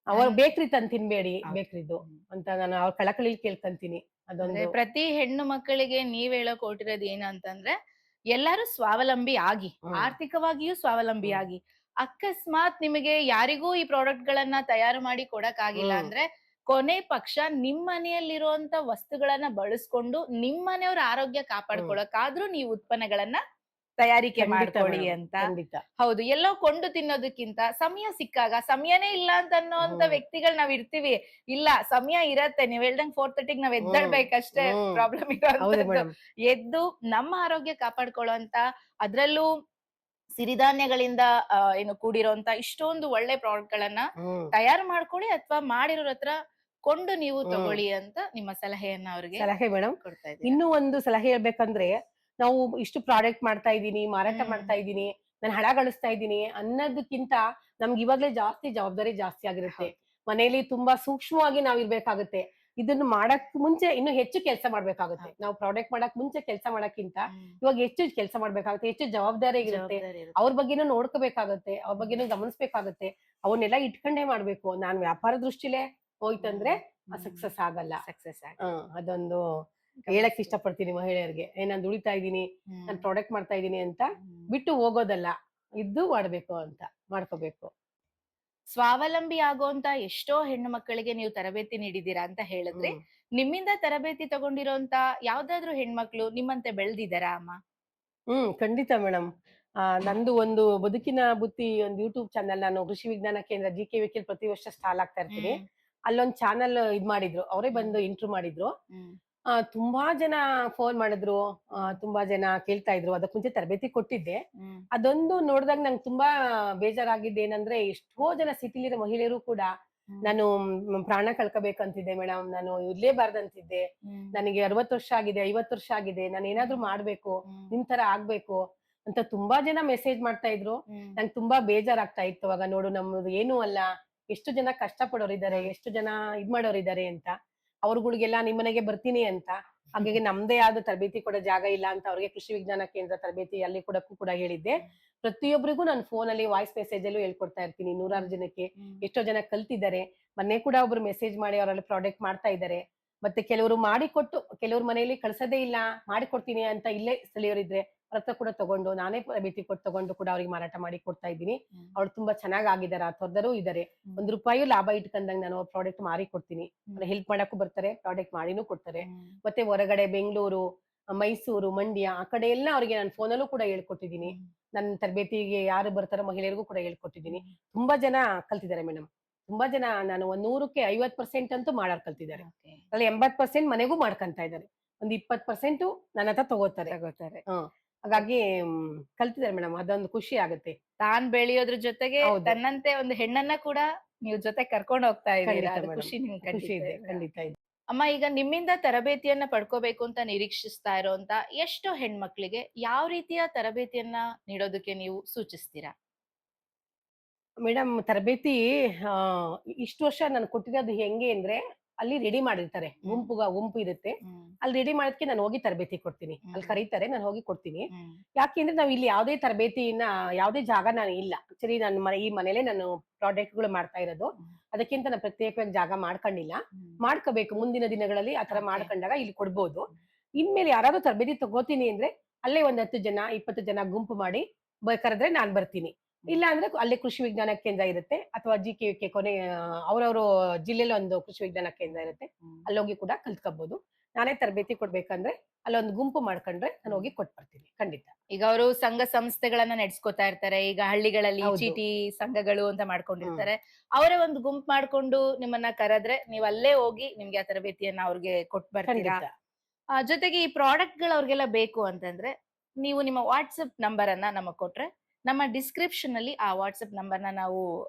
ಅವ್ರು ನನ್ ಬೇಕ್ರಿ ತಂದ್ ತಿನ್ಬೇಡಿ, ಹೌದು. ಬೇಕ್ರಿದು ಹ್ಮ್. ಅಂತ ನಾನು ಅವ್ರ ಕಳಕಳಿಲಿ ಕೇಳ್ಕೊಂತೀನಿ. ಅಂದ್ರೆ ಅದೊಂದು. ಪ್ರತಿ ಹೆಣ್ಣು ಮಕ್ಕಳಿಗೆ ನೀವ್ ಹೇಳಕ್ ಹೊರಟಿರೋದು ಏನಂತಂದ್ರೆ, ಎಲ್ಲರೂ ಸ್ವಾವಲಂಬಿ ಆಗಿ, ಹ್ಮ್. ಆರ್ಥಿಕವಾಗಿಯೂ ಸ್ವಾವಲಂಬಿ ಹ್ಮ್. ಆಗಿ. ಅಕಸ್ಮಾತ್ ನಿಮಗೆ ಯಾರಿಗೂ ಈ ಪ್ರಾಡಕ್ಟ್ ಗಳನ್ನ ತಯಾರು ಮಾಡಿ ಕೊಡಕ್ಕಾಗಿಲ್ಲ ಹ್ಮ್. ಅಂದ್ರೆ, ಕೊನೆ ಪಕ್ಷ ನಿಮ್ ಮನೆಯಲ್ಲಿರುವಂತ ವಸ್ತುಗಳನ್ನ ಬಳಸ್ಕೊಂಡು ನಿಮ್ ಮನೆಯವ್ರ ಆರೋಗ್ಯ ಹ್ಮ್. ಕಾಪಾಡ್ಕೊಳಕ್ಕಾದ್ರೂ ನೀವು ಉತ್ಪನ್ನಗಳನ್ನ ತಯಾರಿಕೆ ಖಂಡಿತ ಮಾಡ್ಕೊಳ್ಳಿ ಮೇಡಮ್. ಅಂತ. ಖಂಡಿತ. ಹೌದು. ಎಲ್ಲೋ ಕೊಂಡು ತಿನ್ನೋದಕ್ಕಿಂತ ಸಮಯ ಸಿಕ್ಕಾಗ, ಸಮಯನೇ ಇಲ್ಲ ಅಂತ ಅನ್ನೋಂತ ಹ್ಮ್. ವ್ಯಕ್ತಿಗಳು ನಾವ್ ಇರ್ತೀವಿ. ಇಲ್ಲ, ಸಮಯ ಇರತ್ತೆ. ನೀವ್ ಹೇಳ್ದಂಗ್ 4:30ಗೆ ನಾವ್ ಹ್ಮ್. ಎದ್ದೇಳ್ಬೇಕಷ್ಟೇ ಹ್ಮ್. ಪ್ರಾಬ್ಲಮ್ ಹೌದು ಇರೋಂತದ್ದು. ಮೇಡಮ್. ಎದ್ದು ನಮ್ಮ ಆರೋಗ್ಯ ಕಾಪಾಡ್ಕೊಳ್ಳೋಂತ, ಅದ್ರಲ್ಲೂ ಸಿರಿಧಾನ್ಯಗಳಿಂದ ಕೂಡಿರೋಂತ ಇಷ್ಟೊಂದು ಒಳ್ಳೆ ಪ್ರಾಡಕ್ಟ್ ಗಳನ್ನ ಹ್ಮ್. ತಯಾರು ಮಾಡ್ಕೊಳ್ಳಿ, ಅಥವಾ ಮಾಡಿರೋರ್ ಹತ್ರ ಕೊಂಡು ನೀವು ಹ್ಮ್. ತಗೊಳ್ಳಿ ಅಂತ ನಿಮ್ಮ ಸಲಹೆಯನ್ನ ಅವ್ರಿಗೆ ಸಲಹೆ ಮೇಡಮ್. ಕೊಡ್ತಾ ಇದ್ದೀರಾ. ಇನ್ನೂ ಒಂದು ಸಲಹೆ ಹೇಳ್ಬೇಕಂದ್ರೆ, ನಾವು ಇಷ್ಟು ಪ್ರಾಡಕ್ಟ್ ಮಾಡ್ತಾ ಇದ್ದೀನಿ, ಮಾರಾಟ ಹ್ಮ್. ಮಾಡ್ತಾ ಇದ್ದೀನಿ, ನಾನು ಹಣ ಗಳಿಸ್ತಾ ಇದ್ದೀನಿ ಅನ್ನೋದಕ್ಕಿಂತ ನಮ್ಗೆ ಇವಾಗ್ಲೇ ಜಾಸ್ತಿ ಜವಾಬ್ದಾರಿ ಜಾಸ್ತಿ ಆಗಿರುತ್ತೆ. ಹೌದು. ಮನೇಲಿ ತುಂಬಾ ಸೂಕ್ಷ್ಮವಾಗಿ ನಾವ್ ಇರ್ಬೇಕಾಗುತ್ತೆ. ಇದನ್ನ ಮಾಡಕ್ ಮುಂಚೆ ಇನ್ನೂ ಹೆಚ್ಚು ಕೆಲಸ ಮಾಡ್ಬೇಕಾಗುತ್ತೆ. ಹೌದು. ನಾವು ಪ್ರಾಡಕ್ಟ್ ಮಾಡಕ್ ಮುಂಚೆ ಕೆಲಸ ಮಾಡಕ್ಕಿಂತ ಹ್ಮ್. ಇವಾಗ ಹೆಚ್ಚು ಕೆಲಸ ಮಾಡ್ಬೇಕಾಗುತ್ತೆ. ಹೆಚ್ಚು ಜವಾಬ್ದಾರಿ ಇರುತ್ತೆ. ಜವಾಬ್ದಾರಿ ಇರುತ್ತೆ. ಅವ್ರ ಬಗ್ಗೆನೂ ನೋಡ್ಕೋಬೇಕಾಗತ್ತೆ. ಅವ್ರ ಬಗ್ಗೆನೂ ಗಮನಿಸ್ಬೇಕಾಗತ್ತೆ. ಅವನ್ನೆಲ್ಲ ಇಟ್ಕೊಂಡೇ ಮಾಡ್ಬೇಕು. ನಾನ್ ವ್ಯಾಪಾರ ದೃಷ್ಟಿಲೇ ಹೋಯ್ತಂದ್ರೆ ಸಕ್ಸಸ್ ಆಗಲ್ಲ. ಸಕ್ಸಸ್ ಆಗ. ಅದೊಂದು ಹೇಳಕ್ ಗಮನಿಸ್ಬೇಕು. ಇಷ್ಟಪಡ್ತೀನಿ ಮಹಿಳೆಯರಿಗೆ. ನಾನ್ ದುಡಿತಾ ಇದ್ದೀನಿ, ನಾನ್ ಹ್ಮ್. ಪ್ರಾಡಕ್ಟ್ ಮಾಡ್ತಾ ಇದ್ದೀನಿ ಅಂತ ಹ್ಮ್. ಬಿಟ್ಟು ಹೋಗೋದಲ್ಲ. ಇದ್ದು ಮಾಡ್ಬೇಕು ಅಂತ. ಮಾಡ್ಕೋಬೇಕು. ಸ್ವಾವಲಂಬಿ ಆಗುವಂತ ಎಷ್ಟೋ ಹೆಣ್ಣು ಮಕ್ಕಳಿಗೆ ನೀವು ತರಬೇತಿ ನೀಡಿದೀರಾ ಅಂತ ಹೇಳಿದ್ರಿ. ಹ್ಮ್. ನಿಮ್ಮಿಂದ ತರಬೇತಿ ತಗೊಂಡಿರೋಂತ ಯಾವ್ದಾದ್ರು ಹೆಣ್ಮಕ್ಳು ನಿಮ್ಮಂತೆ ಬೆಳ್ದಿದಾರಾ ಅಮ್ಮ? ಖಂಡಿತ ಮೇಡಮ್. ನಂದು ಒಂದು ಬದುಕಿನ ಬುತ್ತಿ ಒಂದು ಯೂಟ್ಯೂಬ್ ಚಾನಲ್ ನಾನು ಕೃಷಿ ವಿಜ್ಞಾನ ಕೇಂದ್ರ GKVK ಪ್ರತಿ ವರ್ಷ ಸ್ಟಾಲ್ ಆಗ್ತಾ ಇರ್ತೀನಿ. ಹ್ಮ್. ಅಲ್ಲೊಂದ್ ಚಾನಲ್ ಮಾಡಿದ್ರು. ಅವರೇ ಹ್ಮ್. ಬಂದು ಇಂಟರ್ವ್ಯೂ ಮಾಡಿದ್ರು. ಹ್ಮ್. ತುಂಬಾ ಜನ ಫೋನ್ ಮಾಡಿದ್ರು. ಹ್ಮ್. ತುಂಬಾ ಜನ ಕೇಳ್ತಾ ಇದ್ರು. ಅದಕ್ ಮುಂಚೆ ತರಬೇತಿ ಕೊಟ್ಟಿದ್ದೆ. ಹ್ಮ್. ಅದೊಂದು ನೋಡ್ದಾಗ ನಂಗೆ ತುಂಬಾ ಬೇಜಾರಾಗಿದ್ದೇನಂದ್ರೆ, ಎಷ್ಟೋ ಜನ ಸಿಟಿಲಿರೋ ಮಹಿಳೆಯರು ಕೂಡ ಹ್ಮ್. ನಾನು ಪ್ರಾಣ ಕಳ್ಕೋಬೇಕಂತಿದ್ದೆ ಮೇಡಮ್. ನಾನು ಇರ್ಲೇಬಾರ್ದಂತಿದ್ದೆ. ಹ್ಮ್. ನನಗೆ 60 ವರ್ಷ ಆಗಿದೆ, 50 ವರ್ಷ ಆಗಿದೆ. ನಾನೇನಾದ್ರೂ ಮಾಡ್ಬೇಕು. ಹ್ಮ್. ನಿಮ್ ತರ ಆಗ್ಬೇಕು ಅಂತ ತುಂಬಾ ಜನ ಮೆಸೇಜ್ ಮಾಡ್ತಾ ಇದ್ರು. ಹ್ಮ್. ನಂಗೆ ತುಂಬಾ ಬೇಜಾರಾಗ್ತಾ ಇತ್ತು ಅವಾಗ. ನೋಡು ನಮ್ಮದು ಏನೂ ಅಲ್ಲ. ಎಷ್ಟು ಜನ ಕಷ್ಟ ಪಡೋರಿದ್ದಾರೆ, ಹೌದು. ಎಷ್ಟು ಜನ ಮಾಡೋರಿದ್ದಾರೆ ಅಂತ. ಅವ್ರುಗಳಿಗೆಲ್ಲ ನಿಮ್ಮನೆಗೆ ಬರ್ತೀನಿ ಅಂತ. ಹಾಗಾಗಿ ನಮ್ದೇ ಆದ ತರಬೇತಿ ಕೊಡೋ ಜಾಗ ಇಲ್ಲ ಅಂತ ಅವ್ರಿಗೆ ಕೃಷಿ ವಿಜ್ಞಾನ ಕೇಂದ್ರ ತರಬೇತಿ ಅಲ್ಲಿ ಕೊಡಕ್ಕೂ ಕೂಡ ಹೇಳಿದ್ದೆ. ಪ್ರತಿಯೊಬ್ಬರಿಗೂ ನಾನು ಫೋನಲ್ಲಿ ವಾಯ್ಸ್ ಮೆಸೇಜ್ ಅಲ್ಲೂ ಹೇಳ್ಕೊಡ್ತಾ ಇರ್ತೀನಿ. ನೂರಾರು ಜನಕ್ಕೆ. ಹ್ಮ್. ಎಷ್ಟೋ ಜನ ಕಲ್ತಿದ್ದಾರೆ. ಮೊನ್ನೆ ಕೂಡ ಒಬ್ರು ಮೆಸೇಜ್ ಮಾಡಿ ಅವರಲ್ಲಿ ಪ್ರಾಡಕ್ಟ್ ಮಾಡ್ತಾ ಇದ್ದಾರೆ. ಮತ್ತೆ ಕೆಲವರು ಮಾಡಿಕೊಟ್ಟು, ಕೆಲವ್ರ ಮನೆಯಲ್ಲಿ ಕಳ್ಸೋದೇ ಇಲ್ಲ, ಮಾಡಿಕೊಡ್ತೀನಿ ಅಂತ ಇಲ್ಲೇ ಸ್ಥಳೀಯರಿದ್ರೆ ಅವ್ರ ಹತ್ರ ಕೂಡ ತಗೊಂಡು, ನಾನೇ ತರಬೇತಿ ಕೊಟ್ಟು ತಗೊಂಡು ಕೂಡ ಅವ್ರಿಗೆ ಮಾರಾಟ ಮಾಡಿ ಕೊಡ್ತಾ ಇದ್ದೀನಿ. ಹ್ಮ್. ಅವ್ರು ತುಂಬಾ ಚೆನ್ನಾಗ್ ಆಗಿದ್ದಾರೆ. ಆ ಥರದವರು ಇದ್ದಾರೆ. ಹ್ಮ್. ₹1 ಲಾಭ ಇಟ್ಕೊಂಡಂಗ್ ನಾನು ಅವ್ರ ಪ್ರಾಡಕ್ಟ್ ಮಾರಿ ಕೊಡ್ತೀನಿ. ಹ್ಮ್. ಅವ್ರು ಹೆಲ್ಪ್ ಮಾಡಕ್ಕೂ ಬರ್ತಾರೆ, ಪ್ರಾಡಕ್ಟ್ ಮಾಡಿನೂ ಕೊಡ್ತಾರೆ. ಹ್ಮ್. ಮತ್ತೆ ಹೊರಗಡೆ ಬೆಂಗಳೂರು, ಮೈಸೂರು, ಮಂಡ್ಯ ಆ ಕಡೆ ಎಲ್ಲ ಅವ್ರಿಗೆ ನಾನು ಫೋನಲ್ಲೂ ಕೂಡ ಹೇಳ್ಕೊಟ್ಟಿದ್ದೀನಿ. ಹ್ಮ್. ನನ್ನ ತರಬೇತಿಗೆ ಯಾರು ಬರ್ತಾರೋ ಮಹಿಳೆಯರಿಗೂ ಕೂಡ ಹೇಳ್ಕೊಟ್ಟಿದ್ದೀನಿ. ಹ್ಮ್. ತುಂಬಾ ಜನ ಕಲ್ತಿದ್ದಾರೆ ಮೇಡಮ್. ತುಂಬಾ ಜನ ನಾನು ಒಂದ್ 100ಕ್ಕೆ 50% ಅಂತೂ ಮಾಡಾರ್ ಕಲ್ತಿದ್ದಾರೆ. ಓಕೆ. ಅದ್ರಲ್ಲಿ 80% ಮನೆಗೂ ಮಾಡ್ಕೊಂತ ಇದ್ದಾರೆ. ಒಂದು 20% ನನ್ನ ಹತ್ರ ತಗೋತಾರೆ. ತಗೋತಾರೆ. ಹ್ಮ್. ಹಾಗಾಗಿ ಕಲ್ತಿದ್ದಾರೆ ಮೇಡಮ್. ಅದೊಂದು ಖುಷಿ ಆಗುತ್ತೆ. ತಾನ್ ಬೆಳೆಯೋದ್ರ ಜೊತೆಗೆ ಹೌದು. ತನ್ನಂತೆ ಒಂದು ಹೆಣ್ಣನ್ನ ಕೂಡ ನೀವು ಜೊತೆ ಕರ್ಕೊಂಡು ಹೋಗ್ತಾ ಇದ್ದೀರಾ. ಖಂಡಿತ ಅದು ಮೇಡಮ್. ಖುಷಿ ನಿಮ್ಗೆ ಖುಷಿ ಖಂಡಿತ ಇದೆ. ಇದೆ. ಖಂಡಿತ ಇದೆ. ಅಮ್ಮ, ಈಗ ನಿಮ್ಮಿಂದ ತರಬೇತಿಯನ್ನ ಪಡ್ಕೋಬೇಕು ಅಂತ ನಿರೀಕ್ಷಿಸ್ತಾ ಇರೋಂತ ಎಷ್ಟೋ ಹೆಣ್ಮಕ್ಳಿಗೆ ಯಾವ ರೀತಿಯ ತರಬೇತಿಯನ್ನ ನೀಡೋದಕ್ಕೆ ನೀವು ಸೂಚಿಸ್ತೀರಾ? ಮೇಡಮ್ ತರಬೇತಿ ಆ ಇಷ್ಟು ವರ್ಷ ನಾನು ಕೊಟ್ಟಿರೋದು ಹೆಂಗೆ ಅಂದ್ರೆ, ಅಲ್ಲಿ ರೆಡಿ ಮಾಡಿರ್ತಾರೆ. ಹ್ಮ್. ಗುಂಪು ಇರುತ್ತೆ. ಹ್ಮ್. ಅಲ್ಲಿ ರೆಡಿ ಮಾಡೋದಕ್ಕೆ ನಾನು ಹೋಗಿ ತರಬೇತಿ ಕೊಡ್ತೀನಿ. ಅಲ್ಲಿ ಹ್ಮ್. ಕರೀತಾರೆ, ನಾನು ಹೋಗಿ ಕೊಡ್ತೀನಿ. ಹ್ಮ್. ಯಾಕೆಂದ್ರೆ ನಾವು ಇಲ್ಲಿ ಯಾವುದೇ ತರಬೇತಿಯನ್ನ ಯಾವುದೇ ಜಾಗ ನಾನು ಇಲ್ಲ. ಆಕ್ಚುಲಿ ನನ್ನ ಈ ಮನೇಲೇ ನಾನು ಪ್ರಾಡಕ್ಟ್‌ಗಳು ಮಾಡ್ತಾ ಇರೋದು. ಹ್ಮ್. ಅದಕ್ಕಿಂತ ನಾನು ಪ್ರತ್ಯೇಕವಾಗಿ ಜಾಗ ಮಾಡ್ಕೊಂಡಿಲ್ಲ. ಹ್ಮ್. ಮಾಡ್ಕೋಬೇಕು ಮುಂದಿನ ದಿನಗಳಲ್ಲಿ ಆ ತರ ಓಕೆ. ಮಾಡ್ಕೊಂಡಾಗ ಇಲ್ಲಿ ಕೊಡ್ಬೋದು. ಇನ್ಮೇಲೆ ಯಾರಾದ್ರೂ ತರಬೇತಿ ತಗೋತೀನಿ ಅಂದ್ರೆ, ಅಲ್ಲೇ ಒಂದ್ 10 ಜನ, 20 ಜನ ಗುಂಪು ಮಾಡಿ ಕರೆದ್ರೆ ನಾನ್ ಬರ್ತೀನಿ. ಇಲ್ಲ ಅಂದ್ರೆ ಅಲ್ಲೇ ಕೃಷಿ ವಿಜ್ಞಾನ ಕೇಂದ್ರ ಇರುತ್ತೆ ಅಥವಾ GKVK ಕೊನೆ ಅವ್ರವ್ರು ಜಿಲ್ಲೆಲಿ ಒಂದು ಕೃಷಿ ವಿಜ್ಞಾನ ಕೇಂದ್ರ ಇರುತ್ತೆ. ಹ್ಮ್. ಅಲ್ಲೋಗಿ ಕೂಡ ಕಲ್ತ್ಕೋಬಹುದು. ನಾನೇ ತರಬೇತಿ ಕೊಡ್ಬೇಕಂದ್ರೆ ಅಲ್ಲೊಂದು ಗುಂಪು ಮಾಡ್ಕೊಂಡ್ರೆ ನಾನು ಹ್ಮ್. ಹೋಗಿ ಕೊಟ್ಟು ಬರ್ತೀನಿ. ಖಂಡಿತ. ಈಗ ಅವರು ಸಂಘ ಸಂಸ್ಥೆಗಳನ್ನ ನಡೆಸ್ಕೊತಾ ಇರ್ತಾರೆ. ಈಗ ಹಳ್ಳಿಗಳಲ್ಲಿ ಹೌದು. ಚೀಟಿ ಸಂಘಗಳು ಅಂತ ಹ್ಮ್. ಮಾಡ್ಕೊಂಡಿರ್ತಾರೆ. ಅವರೇ ಒಂದು ಗುಂಪು ಮಾಡ್ಕೊಂಡು ನಿಮ್ಮನ್ನ ಕರೆದ್ರೆ ನೀವ್ ಅಲ್ಲೇ ಹೋಗಿ ನಿಮ್ಗೆ ಆ ತರಬೇತಿಯನ್ನ ಅವ್ರಿಗೆ ಕೊಟ್ಟು ಬರ್ತೀರಾ? ಖಂಡಿತ. ಜೊತೆಗೆ ಈ ಪ್ರಾಡಕ್ಟ್‌ಗಳು ಅವ್ರಿಗೆಲ್ಲ ಬೇಕು ಅಂತಂದ್ರೆ, ನೀವು ನಿಮ್ಮ ವಾಟ್ಸಪ್ ನಂಬರ್ ಅನ್ನ ನಮಗ್ ಕೊಟ್ರೆ, ನಮ್ಮ ಡಿಸ್ಕ್ರಿಪ್ಷನ್ ಅಲ್ಲಿ ಆ ವಾಟ್ಸಪ್ ನಂಬರ್‌ನ ನಾವು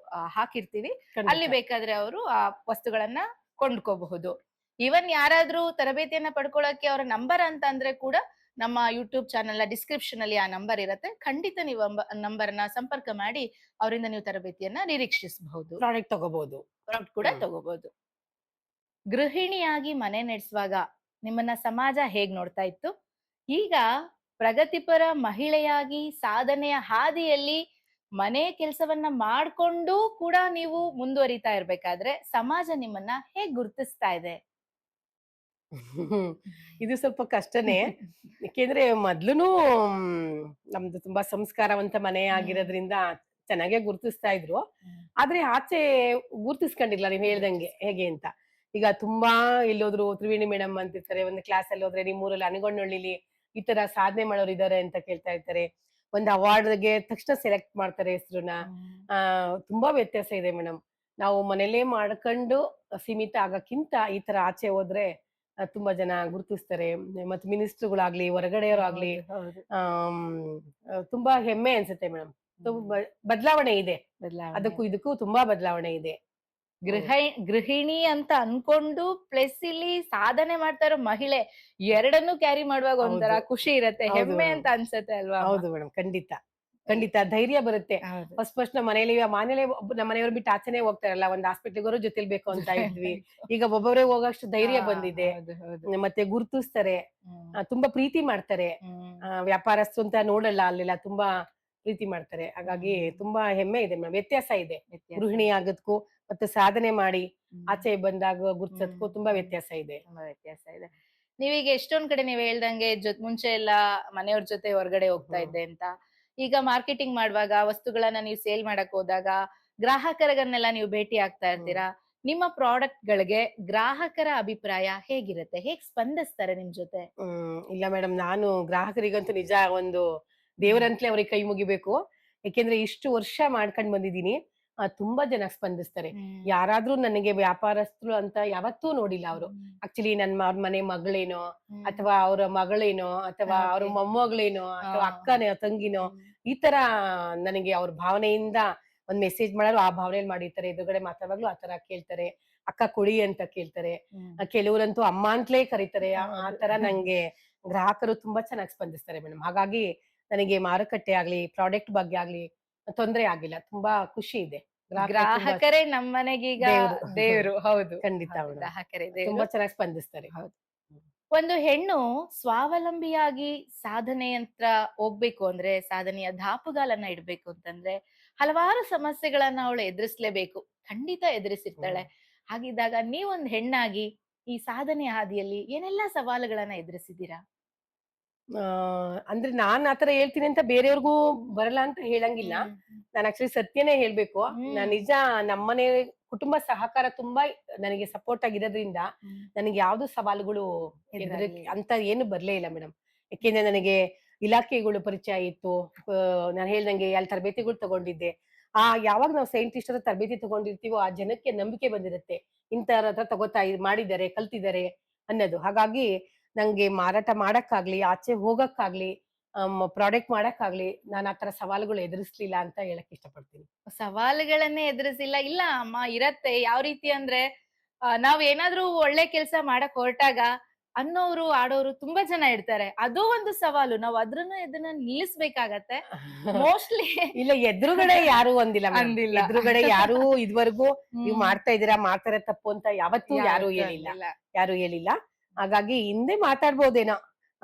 ಹಾಕಿರ್ತೀವಿ. ಅಲ್ಲಿ ಖಂಡಿತ. ಬೇಕಾದ್ರೆ ಅವರು ಆ ವಸ್ತುಗಳನ್ನ ಕೊಂಡ್ಕೋಬಹುದು. ಈವನ್ ಯಾರಾದ್ರೂ ತರಬೇತಿಯನ್ನ ಪಡ್ಕೊಳ್ಳೋಕೆ ಅವರ ನಂಬರ್ ಅಂತ ಅಂದ್ರೆ ಕೂಡ ನಮ್ಮ ಯೂಟ್ಯೂಬ್ ಚಾನೆಲ್‌ನ ಡಿಸ್ಕ್ರಿಪ್ಷನ್ ಅಲ್ಲಿ ಆ ನಂಬರ್ ಇರತ್ತೆ. ಖಂಡಿತ ನೀವು ನಂಬರ್‌ನ ಸಂಪರ್ಕ ಮಾಡಿ ಅವರಿಂದ ನೀವು ತರಬೇತಿಯನ್ನ ನಿರೀಕ್ಷಿಸಬಹುದು. ಪ್ರಾಡಕ್ಟ್ ತಗೋಬಹುದು. ಪ್ರಾಡಕ್ಟ್ ಕೂಡ ಹ್ಮ್. ತಗೋಬಹುದು. ಗೃಹಿಣಿಯಾಗಿ ಮನೆ ನಡೆಸುವಾಗ ನಿಮ್ಮನ್ನ ಸಮಾಜ ಹೇಗ್ ನೋಡ್ತಾ ಇತ್ತು? ಈಗ ಪ್ರಗತಿಪರ ಮಹಿಳೆಯಾಗಿ ಸಾಧನೆಯ ಹಾದಿಯಲ್ಲಿ ಮನೆ ಕೆಲಸವನ್ನ ಮಾಡ್ಕೊಂಡು ಕೂಡ ನೀವು ಮುಂದುವರಿತಾ ಇರ್ಬೇಕಾದ್ರೆ ಸಮಾಜ ನಿಮ್ಮನ್ನ ಹೇಗ್ ಗುರುತಿಸ್ತಾ ಇದೆ? ಇದು ಸ್ವಲ್ಪ ಕಷ್ಟನೇ. ಯಾಕೆಂದ್ರೆ ಮೊದ್ಲುನು ನಮ್ದು ತುಂಬಾ ಸಂಸ್ಕಾರವಂತ ಮನೆ ಹ್ಮ್. ಆಗಿರೋದ್ರಿಂದ ಚೆನ್ನಾಗೇ ಗುರುತಿಸ್ತಾ ಇದ್ರು. ಹ್ಮ್. ಆದ್ರೆ ಆಚೆ ಗುರುತಿಸ್ಕೊಂಡಿಲ್ಲ ನೀವ್ ಹೇಳ್ದಂಗೆ ಹೇಗೆ ಅಂತ. ಈಗ ತುಂಬಾ ಎಲ್ಲೋದ್ರು ತ್ರಿವೇಣಿ ಮೇಡಮ್ ಅಂತಿರ್ತಾರೆ. ಒಂದು ಕ್ಲಾಸಲ್ಲಿ ಹೋದ್ರೆ ನಿಮ್ಮೂರಲ್ಲಿ ಅನಗೊಂಡನಹಳ್ಳಿಲಿ ಈ ತರ ಸಾಧನೆ ಮಾಡೋರು ಇದಾರೆ ಅಂತ ಕೇಳ್ತಾ ಇರ್ತಾರೆ. ಒಂದು ಅವಾರ್ಡ್‌ಗೆ ತಕ್ಷಣ ಸೆಲೆಕ್ಟ್ ಮಾಡ್ತಾರೆ ಹೆಸರನ್ನ. ಹ್ಮ್. ತುಂಬಾ ವ್ಯತ್ಯಾಸ ಇದೆ ಮೇಡಮ್. ನಾವು ಮನೇಲೇ ಮಾಡ್ಕೊಂಡು ಸೀಮಿತ ಆಗಕ್ಕಿಂತ ಈ ತರ ಆಚೆ ಹೋದ್ರೆ ತುಂಬಾ ಜನ ಗುರುತಿಸ್ತಾರೆ. ಮತ್ತೆ ಮಿನಿಸ್ಟ್ರುಗಳಾಗ್ಲಿ, ಹೊರಗಡೆಯವರಾಗ್ಲಿ ಹೌದು, ಹೌದು. ಆಮ್, ತುಂಬಾ ಹೆಮ್ಮೆ ಅನ್ಸುತ್ತೆ ಮೇಡಮ್. ಹ್ಮ್. ಬದಲಾವಣೆ ಇದೆ. ಬದಲಾವಣೆ. ಅದಕ್ಕೂ ಇದಕ್ಕೂ ತುಂಬಾ ಬದಲಾವಣೆ ಇದೆ. ಹ್ಮ್. ಗೃಹಿಣಿ ಅಂತ ಅನ್ಕೊಂಡು ಪ್ಲಸ್ ಇಲ್ಲಿ ಸಾಧನೆ ಮಾಡ್ತಾ ಇರೋ ಮಹಿಳೆ ಎರಡನ್ನೂ ಕ್ಯಾರಿ ಮಾಡುವಾಗ ಒಂಥರ ಹೌದು. ಖುಷಿ ಇರತ್ತೆ. ಹೌದು ಹೆಮ್ಮೆ ಮೇಡಮ್. ಅಂತ ಅನ್ಸತ್ತೆ ಅಲ್ವಾ ಅಮ್ಮ? ಹೌದು ಮೇಡಮ್. ಖಂಡಿತ. ಖಂಡಿತ ಧೈರ್ಯ ಬರುತ್ತೆ. ಹೌದು. ಫಸ್ಟ್ ಮನೇಲಿ ನಮ್ಮ ಮನೆಯವ್ರು ಬಿಟ್ಟು ಆಚೆನೆ ಹೋಗ್ತಾರಲ್ಲ. ಒಂದ್ ಹಾಸ್ಪಿಟ್ಲಿಗೆ ಹೋದ್ರು ಜೊತೆಲಿ ಬೇಕು ಅಂತ ಇದ್ವಿ. ಈಗ ಒಬ್ಬೊಬ್ಬರೇ ಹೋಗೋಷ್ಟು ಧೈರ್ಯ ಬಂದಿದೆ. ಹೌದು, ಹೌದು. ಮತ್ತೆ ಗುರುತಿಸ್ತಾರೆ. ಹ್ಮ್. ತುಂಬಾ ಪ್ರೀತಿ ಮಾಡ್ತಾರೆ. ಹ್ಮ್. ವ್ಯಾಪಾರಸ್ಥರು ಅಂತ ನೋಡಲ್ಲ ಅಲ್ಲೆಲ್ಲ ತುಂಬಾ ಪ್ರೀತಿ ಮಾಡ್ತಾರೆ. ಹಾಗಾಗಿ ಹ್ಮ್. ತುಂಬಾ ಹೆಮ್ಮೆ ಇದೆ ಮೇಡಮ್. ವ್ಯತ್ಯಾಸ ಇದೆ. ವ್ಯತ್ಯಾಸ ಗೃಹಿಣಿ ಇದೆ. ಆಗೋದಕ್ಕೂ ಮತ್ತೆ ಸಾಧನೆ ಮಾಡಿ ಹ್ಮ್. ಆಚೆ ಬಂದಾಗ ಗುರುತಿಸೋದಕ್ಕೂ ಹ್ಮ್. ತುಂಬಾ ವ್ಯತ್ಯಾಸ ಇದೆ. ತುಂಬಾ ವ್ಯತ್ಯಾಸ ಇದೆ. ನೀವೀಗ ಎಷ್ಟೊಂದ್ ಕಡೆ ನೀವ್ ಹೇಳ್ದಂಗೆ ಮುಂಚೆ ಎಲ್ಲ ಮನೆಯವ್ರ ಜೊತೆ ಹೊರಗಡೆ ಹೋಗ್ತಾ ಹ್ಮ್. ಇದ್ದೆ ಅಂತ. ಈಗ ಮಾರ್ಕೆಟಿಂಗ್ ಮಾಡುವಾಗ ವಸ್ತುಗಳನ್ನ ನೀವು ಸೇಲ್ ಮಾಡಕ್ ಹೋದಾಗ ಗ್ರಾಹಕರಿಗನ್ನೆಲ್ಲ ನೀವು ಭೇಟಿ ಆಗ್ತಾ ಹ್ಮ್. ಇರ್ತೀರಾ. ನಿಮ್ಮ ಪ್ರಾಡಕ್ಟ್ ಗಳಿಗೆ ಗ್ರಾಹಕರ ಅಭಿಪ್ರಾಯ ಹೇಗಿರುತ್ತೆ? ಹೇಗ್ ಸ್ಪಂದಿಸ್ತಾರೆ ನಿಮ್ ಜೊತೆ? ಇಲ್ಲ ಮೇಡಮ್, ನಾನು ಗ್ರಾಹಕರಿಗಂತೂ ನಿಜ ಒಂದು ಹ್ಮ್. ದೇವರಂತಲೇ ಅವ್ರಿಗೆ ಕೈ ಮುಗಿಬೇಕು. ಯಾಕೆಂದ್ರೆ ಇಷ್ಟು ವರ್ಷ ಮಾಡ್ಕೊಂಡ್ ಬಂದಿದ್ದೀನಿ. ತುಂಬಾ ಜನ ಸ್ಪಂದಿಸ್ತಾರೆ. ಹ್ಮ್. ಯಾರಾದ್ರೂ ನನಗೆ ವ್ಯಾಪಾರಸ್ಥರು ಅಂತ ಯಾವತ್ತೂ ನೋಡಿಲ್ಲ ಅವರು. ಹ್ಮ್. ಆಕ್ಚುಲಿ ಅವ್ರ ಮನೆ ಮಗಳೇನೋ, ಹ್ಮ್. ಅಥವಾ ಅವ್ರ ಮಗಳೇನೋ, ಅಥವಾ ಅವ್ರ ಓಕೆ. ಮೊಮ್ಮಗಳೇನೋ, ಆ. ಅಥವಾ ಅಕ್ಕನೋ ತಂಗಿನೋ, ಹ್ಮ್. ಈ ತರ ನನಗೆ ಅವ್ರ ಭಾವನೆಯಿಂದ ಒಂದ್ ಮೆಸೇಜ್ ಮಾಡಲು ಆ ಭಾವನೆಯಲ್ಲಿ ಮಾಡಿರ್ತಾರೆ. ಎದುರುಗಡೆ ಮಾತಾಡುವಾಗ್ಲೂ ಆ ತರ ಕೇಳ್ತಾರೆ. ಅಕ್ಕ ಕೊಡಿ ಅಂತ ಕೇಳ್ತಾರೆ. ಹ್ಮ್. ಕೆಲವರಂತೂ ಅಮ್ಮ ಅಂತಲೇ ಕರೀತಾರೆ. ಆ ಹೌದು. ತರ ನಂಗೆ ಗ್ರಾಹಕರು ತುಂಬಾ ಚೆನ್ನಾಗಿ ಸ್ಪಂದಿಸ್ತಾರೆ ಮೇಡಮ್. ಹಾಗಾಗಿ ನನಗೆ ಮಾರುಕಟ್ಟೆ ಆಗ್ಲಿ, ಪ್ರಾಡಕ್ಟ್ ಬಗ್ಗೆ ಆಗ್ಲಿ ತೊಂದ್ರೆ ಆಗಿಲ್ಲ. ತುಂಬಾ ಖುಷಿ ಇದೆ. ಗ್ರಾಹಕರು ತುಂಬಾ ಗ್ರಾಹಕರೇ ನಮ್ಮನೆಗೀಗ ದೇವ್ರು. ದೇವ್ರು. ಹೌದು. ಖಂಡಿತ ಹೌದು. ಮೇಡಮ್. ಗ್ರಾಹಕರೇ ದೇವ್ರು. ತುಂಬಾ ಚೆನ್ನಾಗಿ ಸ್ಪಂದಿಸ್ತಾರೆ. ಹೌದು. ಒಂದು ಹೆಣ್ಣು ಸ್ವಾವಲಂಬಿಯಾಗಿ ಸಾಧನೆಯಂತ್ರ ಹೋಗ್ಬೇಕು ಅಂದ್ರೆ, ಸಾಧನೆಯ ದಾಪುಗಾಲನ್ನ ಇಡ್ಬೇಕು ಅಂತಂದ್ರೆ, ಹಲವಾರು ಸಮಸ್ಯೆಗಳನ್ನ ಅವಳು ಎದುರಿಸ್ಲೇಬೇಕು. ಖಂಡಿತ ಎದುರಿಸಿರ್ತಾಳೆ. ಹ್ಮ್. ಹಾಗಿದ್ದಾಗ ನೀವೊಂದ್ ಹೆಣ್ಣಾಗಿ ಈ ಸಾಧನೆಯ ಹಾದಿಯಲ್ಲಿ ಏನೆಲ್ಲಾ ಸವಾಲುಗಳನ್ನ ಎದುರಿಸಿದ್ದೀರಾ? ಆ ಅಂದ್ರೆ ನಾನ್ ಆತರ ಹೇಳ್ತೀನಿ ಅಂತ ಬೇರೆಯವ್ರಿಗೂ ಬರಲ್ಲ ಅಂತ ಹೇಳಂಗಿಲ್ಲ. ಹ್ಮ್. ನಾನ್ ಆಕ್ಚುಲಿ ಸತ್ಯನೇ ಹೇಳ್ಬೇಕು. ನಾನ್ ಹ್ಮ್. ನಿಜ ನಮ್ಮನೆ ಕುಟುಂಬ ಸಹಕಾರ ತುಂಬಾ ನನಗೆ ಸಪೋರ್ಟ್ ಆಗಿರೋದ್ರಿಂದ ಹ್ಮ್. ನನಗೆ ಯಾವ್ದು ಸವಾಲುಗಳು ಎದುರಾಗ್ಲಿಲ್ಲ. ಅಂತ ಏನು ಬರ್ಲೇ ಇಲ್ಲ ಮೇಡಮ್. ಯಾಕೆಂದ್ರೆ ನನಗೆ ಇಲಾಖೆಗಳು ಪರಿಚಯ ಇತ್ತು. ನಾನ್ ಹೇಳ್ದಂಗೆ ಅಲ್ಲಿ ತರಬೇತಿಗಳು ತಗೊಂಡಿದ್ದೆ. ಯಾವಾಗ ನಾವು ಸೈಂಟಿಸ್ಟ್ ಹತ್ರ ತರಬೇತಿ ತಗೊಂಡಿರ್ತೀವೋ ಆ ಜನಕ್ಕೆ ನಂಬಿಕೆ ಬಂದಿರುತ್ತೆ. ಇಂಥವ್ರ ಹತ್ರ ಮಾಡಿದ್ದಾರೆ, ಕಲ್ತಿದ್ದಾರೆ ಅನ್ನೋದು. ಹಾಗಾಗಿ ನಂಗೆ ಮಾರಾಟ ಮಾಡಕ್ಕಾಗ್ಲಿ, ಆಚೆ ಹೋಗಕ್ಕಾಗ್ಲಿ, ಪ್ರಾಡಕ್ಟ್ ಮಾಡಕ್ಕಾಗ್ಲಿ, ನಾನ್ ಆ ತರ ಸವಾಲುಗಳು ಎದುರಿಸ್ಲಿಲ್ಲ ಅಂತ ಹೇಳಕ್ ಇಷ್ಟಪಡ್ತೀನಿ. ಸವಾಲುಗಳನ್ನೇ ಎದುರಿಸಿಲ್ಲ. ಇಲ್ಲ ಅಮ್ಮ ಇರತ್ತೆ. ಯಾವ ರೀತಿ ಅಂದ್ರೆ ನಾವ್ ಏನಾದ್ರೂ ಒಳ್ಳೆ ಕೆಲ್ಸ ಮಾಡಕ್ ಹೊರಟಾಗ ಅನ್ನೋರು, ಆಡೋರು ತುಂಬಾ ಜನ ಇರ್ತಾರೆ. ಅದು ಒಂದು ಸವಾಲು. ನಾವ್ ಇದನ್ನ ನಿಲ್ಲಿಸ್ಬೇಕಾಗತ್ತೆ. ಮೋಸ್ಟ್‌ಲಿ ಇಲ್ಲ, ಎದುರುಗಡೆ ಯಾರು ಅಂದಿಲ್ಲ ಮೇಡಮ್. ಅಂದಿಲ್ಲ. ಎದುರುಗಡೆ ಯಾರೂ ಇದುವರೆಗೂ ನೀವ್ ಹ್ಮ್. ಮಾಡ್ತಾ ಇದೀರಾ, ಮಾಡ್ತಾರೆ ತಪ್ಪು ಅಂತ ಯಾವತ್ತೂ ಯಾರು ಯಾವತ್ತೂ ಹೇಳಿಲ್ಲ. ಅಂದಿಲ್ಲ. ಯಾರು ಹೇಳಿಲ್ಲ. ಹಾಗಾಗಿ ಹಿಂದೆ ಮಾತಾಡ್ಬೋದೇನೋ.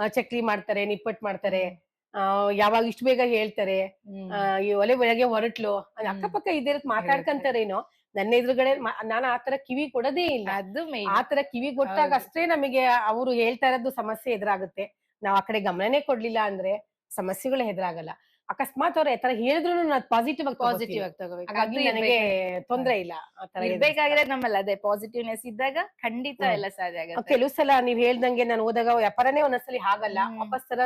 ಚಕ್ಲಿ ಮಾಡ್ತಾರೆ, ನಿಪ್ಪಟ್ಟು ಮಾಡ್ತಾರೆ. ಹ್ಮ್. ಯಾವಾಗ ಇಷ್ಟು ಬೇಗ ಹೇಳ್ತಾರೆ. ಹ್ಮ್. ಈ ಒಲೆ ಬೆಳಗ್ಗೆ ಹೊರಟ್ಲು. ಹ್ಮ್. ಅಕ್ಕಪಕ್ಕ ಇದ್ದಿರತ್ ಇರುತ್ತೆ. ಮಾತಾಡ್ಕಂತಾರೇನೋ. ನನ್ನ ಎದುರುಗಡೆ ನಾನು ಆ ತರ ಕಿವಿ ಕೊಡೋದೇ ಇಲ್ಲ. ಅದು ಆ ಮೇಯ್ನ್. ತರ ಕಿವಿ ಕೊಟ್ಟಾಗ ಹೌದು. ಅಷ್ಟೇ ನಮಗೆ ಅವ್ರು ಹೇಳ್ತಾ ಇರೋದು ಸಮಸ್ಯೆ ಎದುರಾಗುತ್ತೆ. ನಾವ್ ಆ ಕಡೆ ಗಮನನೇ ಕೊಡ್ಲಿಲ್ಲ ಅಂದ್ರೆ ಸಮಸ್ಯೆಗಳು ಎದುರಾಗಲ್ಲ. ಅಕಸ್ಮಾತ್ ಅವ್ರು ಆ ತರ ಹೇಳಿದ್ರುನು ನಾನ್ ಪಾಸಿಟಿವ್ ಆಗಿ ಪಾಸಿಟಿವ್ ತಗೋತೀನಿ. ಆಗಿ ತಗೋಬೇಕು. ಹಾಗಾಗಿ ಅದು ನನಗೆ ತೊಂದ್ರೆ ಹೌದು. ಇಲ್ಲ. ಆ ತರ ಎದುರಿಸ್ದಾಗ. ಇರ್ಬೇಕಾಗಿರೋದು ನಮ್ಮಲ್ಲಿ ಅದೇ ಪಾಸಿಟಿವ್ನೆಸ್ ಇದ್ದಾಗ ಖಂಡಿತ ಹ್ಮ್. ಎಲ್ಲ ಸಾಧ್ಯ ಆಗತ್ತೆ. ಕೆಲವು ಸಲ ನೀವ್ ಹೇಳ್ದಂಗೆ ನಾನು ಹೋದಾಗ ವ್ಯಾಪಾರನೇ ಒಂದೊಂದ್ಸಲಿ ಆಗಲ್ಲ. ಹ್ಮ್. ವಾಪಸ್ ತರ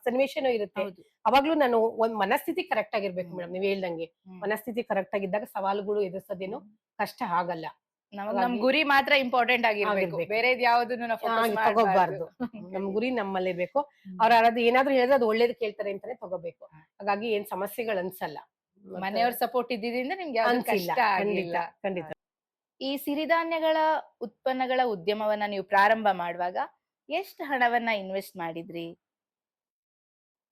ಸನ್ನಿವೇಶನೂ ಇರುತ್ತೆ. ಹೌದು. ಅವಾಗ್ಲೂ ನಾನು ಒಂದ್ ಮನಸ್ಥಿತಿ ಕರೆಕ್ಟ್ ಆಗಿರ್ಬೇಕು ಹ್ಮ್. ಮೇಡಮ್. ನೀವ್ ಹೇಳ್ದಂಗೆ ಹ್ಮ್. ಮನಸ್ಥಿತಿ ಕರೆಕ್ಟ್ ಆಗಿದ್ದಾಗ ಸವಾಲುಗಳು ಎದುರಿಸೋದೇನು ಹ್ಮ್. ಕಷ್ಟ ಆಗಲ್ಲ. ನಮ್ ಹಾಗಾಗಿ ಗುರಿ ಮಾತ್ರ ಇಂಪಾರ್ಟೆಂಟ್ ಆಗಿರ್ಬೇಕು. ಆಗಿರ್ಬೇಕು. ಬೇರೆದ್ ಯಾವ್ದನ್ನು ನಾವು ಫೋಕಸ್ ಮಾಡ್ಬಾರ್ದು. ತಗೋಬಾರ್ದು. ನಮ್ ಗುರಿ ನಮ್ಮಲ್ಲಿರ್ಬೇಕು. ಹ್ಮ್. ಅವ್ರು ಯಾರಾದ್ರೂ ಏನಾದ್ರು ಹೇಳಿದ್ರೆ ಅದು ಒಳ್ಳೇದಕ್ಕೆ ಹೇಳ್ತಾರೆ ಅಂತಾನೆ ತಗೋಬೇಕು. ಹಾಗಾಗಿ ಏನ್ ಸಮಸ್ಯೆಗಳು ಅನ್ಸಲ್ಲ. ಮತ್ತೆ ಮನೆಯವ್ರ ಸಪೋರ್ಟ್ ಇದ್ದಿದ್ರಿಂದ ನಿಮ್ಗೆ ಯಾವ್ದು ಅನ್ಸಿಲ್ಲ. ಕಷ್ಟ ಖಂಡಿತ, ಆಗಿಲ್ಲ. ಖಂಡಿತ. ಈ ಸಿರಿಧಾನ್ಯಗಳ ಉತ್ಪನ್ನಗಳ ಉದ್ಯಮವನ್ನ ನೀವು ಪ್ರಾರಂಭ ಮಾಡುವಾಗ ಎಷ್ಟು ಹಣವನ್ನ ಇನ್ವೆಸ್ಟ್ ಮಾಡಿದ್ರಿ?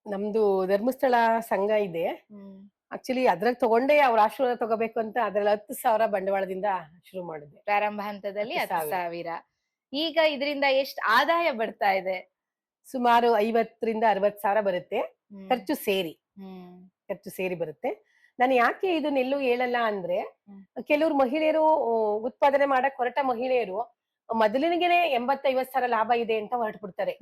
ನಮ್ದು ಧರ್ಮಸ್ಥಳ ಸಂಘ ಇದೆ. ಹ್ಮ್. ಆಕ್ಚುಲಿ ಅದ್ರಲ್ಲಿ ತಗೊಂಡೇ ಅವ್ರ ಆಶೀರ್ವಾದ ತಗೋಬೇಕು ಅಂತ ಅದ್ರಲ್ಲಿ 10,000 ಬಂಡವಾಳದಿಂದ ಶುರು ಮಾಡಿದ್ದೆ. ಪ್ರಾರಂಭ ಹಂತದಲ್ಲಿ 10,000 10,000. ಈಗ ಇದರಿಂದ ಎಷ್ಟು ಆದಾಯ ಬರ್ತಾ ಇದೆ? ಸುಮಾರು 50,000 ರಿಂದ 60,000 ಬರುತ್ತೆ. ಹ್ಮ್. ಖರ್ಚು ಸೇರಿ. ಹ್ಮ್. ಖರ್ಚು ಸೇರಿ ಬರುತ್ತೆ. ನಾನು ಯಾಕೆ ಇದನ್ನೆಲ್ಲೂ ಹೇಳಲ್ಲ ಅಂದ್ರೆ, ಹ್ಮ್. ಕೆಲವ್ರು ಮಹಿಳೆಯರು ಉತ್ಪಾದನೆ ಮಾಡಕ್ ಹೊರಟ ಮಹಿಳೆಯರು ಮೊದಲಿನಿಗೆನೆ 80,000-50,000 ಲಾಭ ಇದೆ ಅಂತ ಹೊರಟ್ಬಿಡ್ತಾರೆ.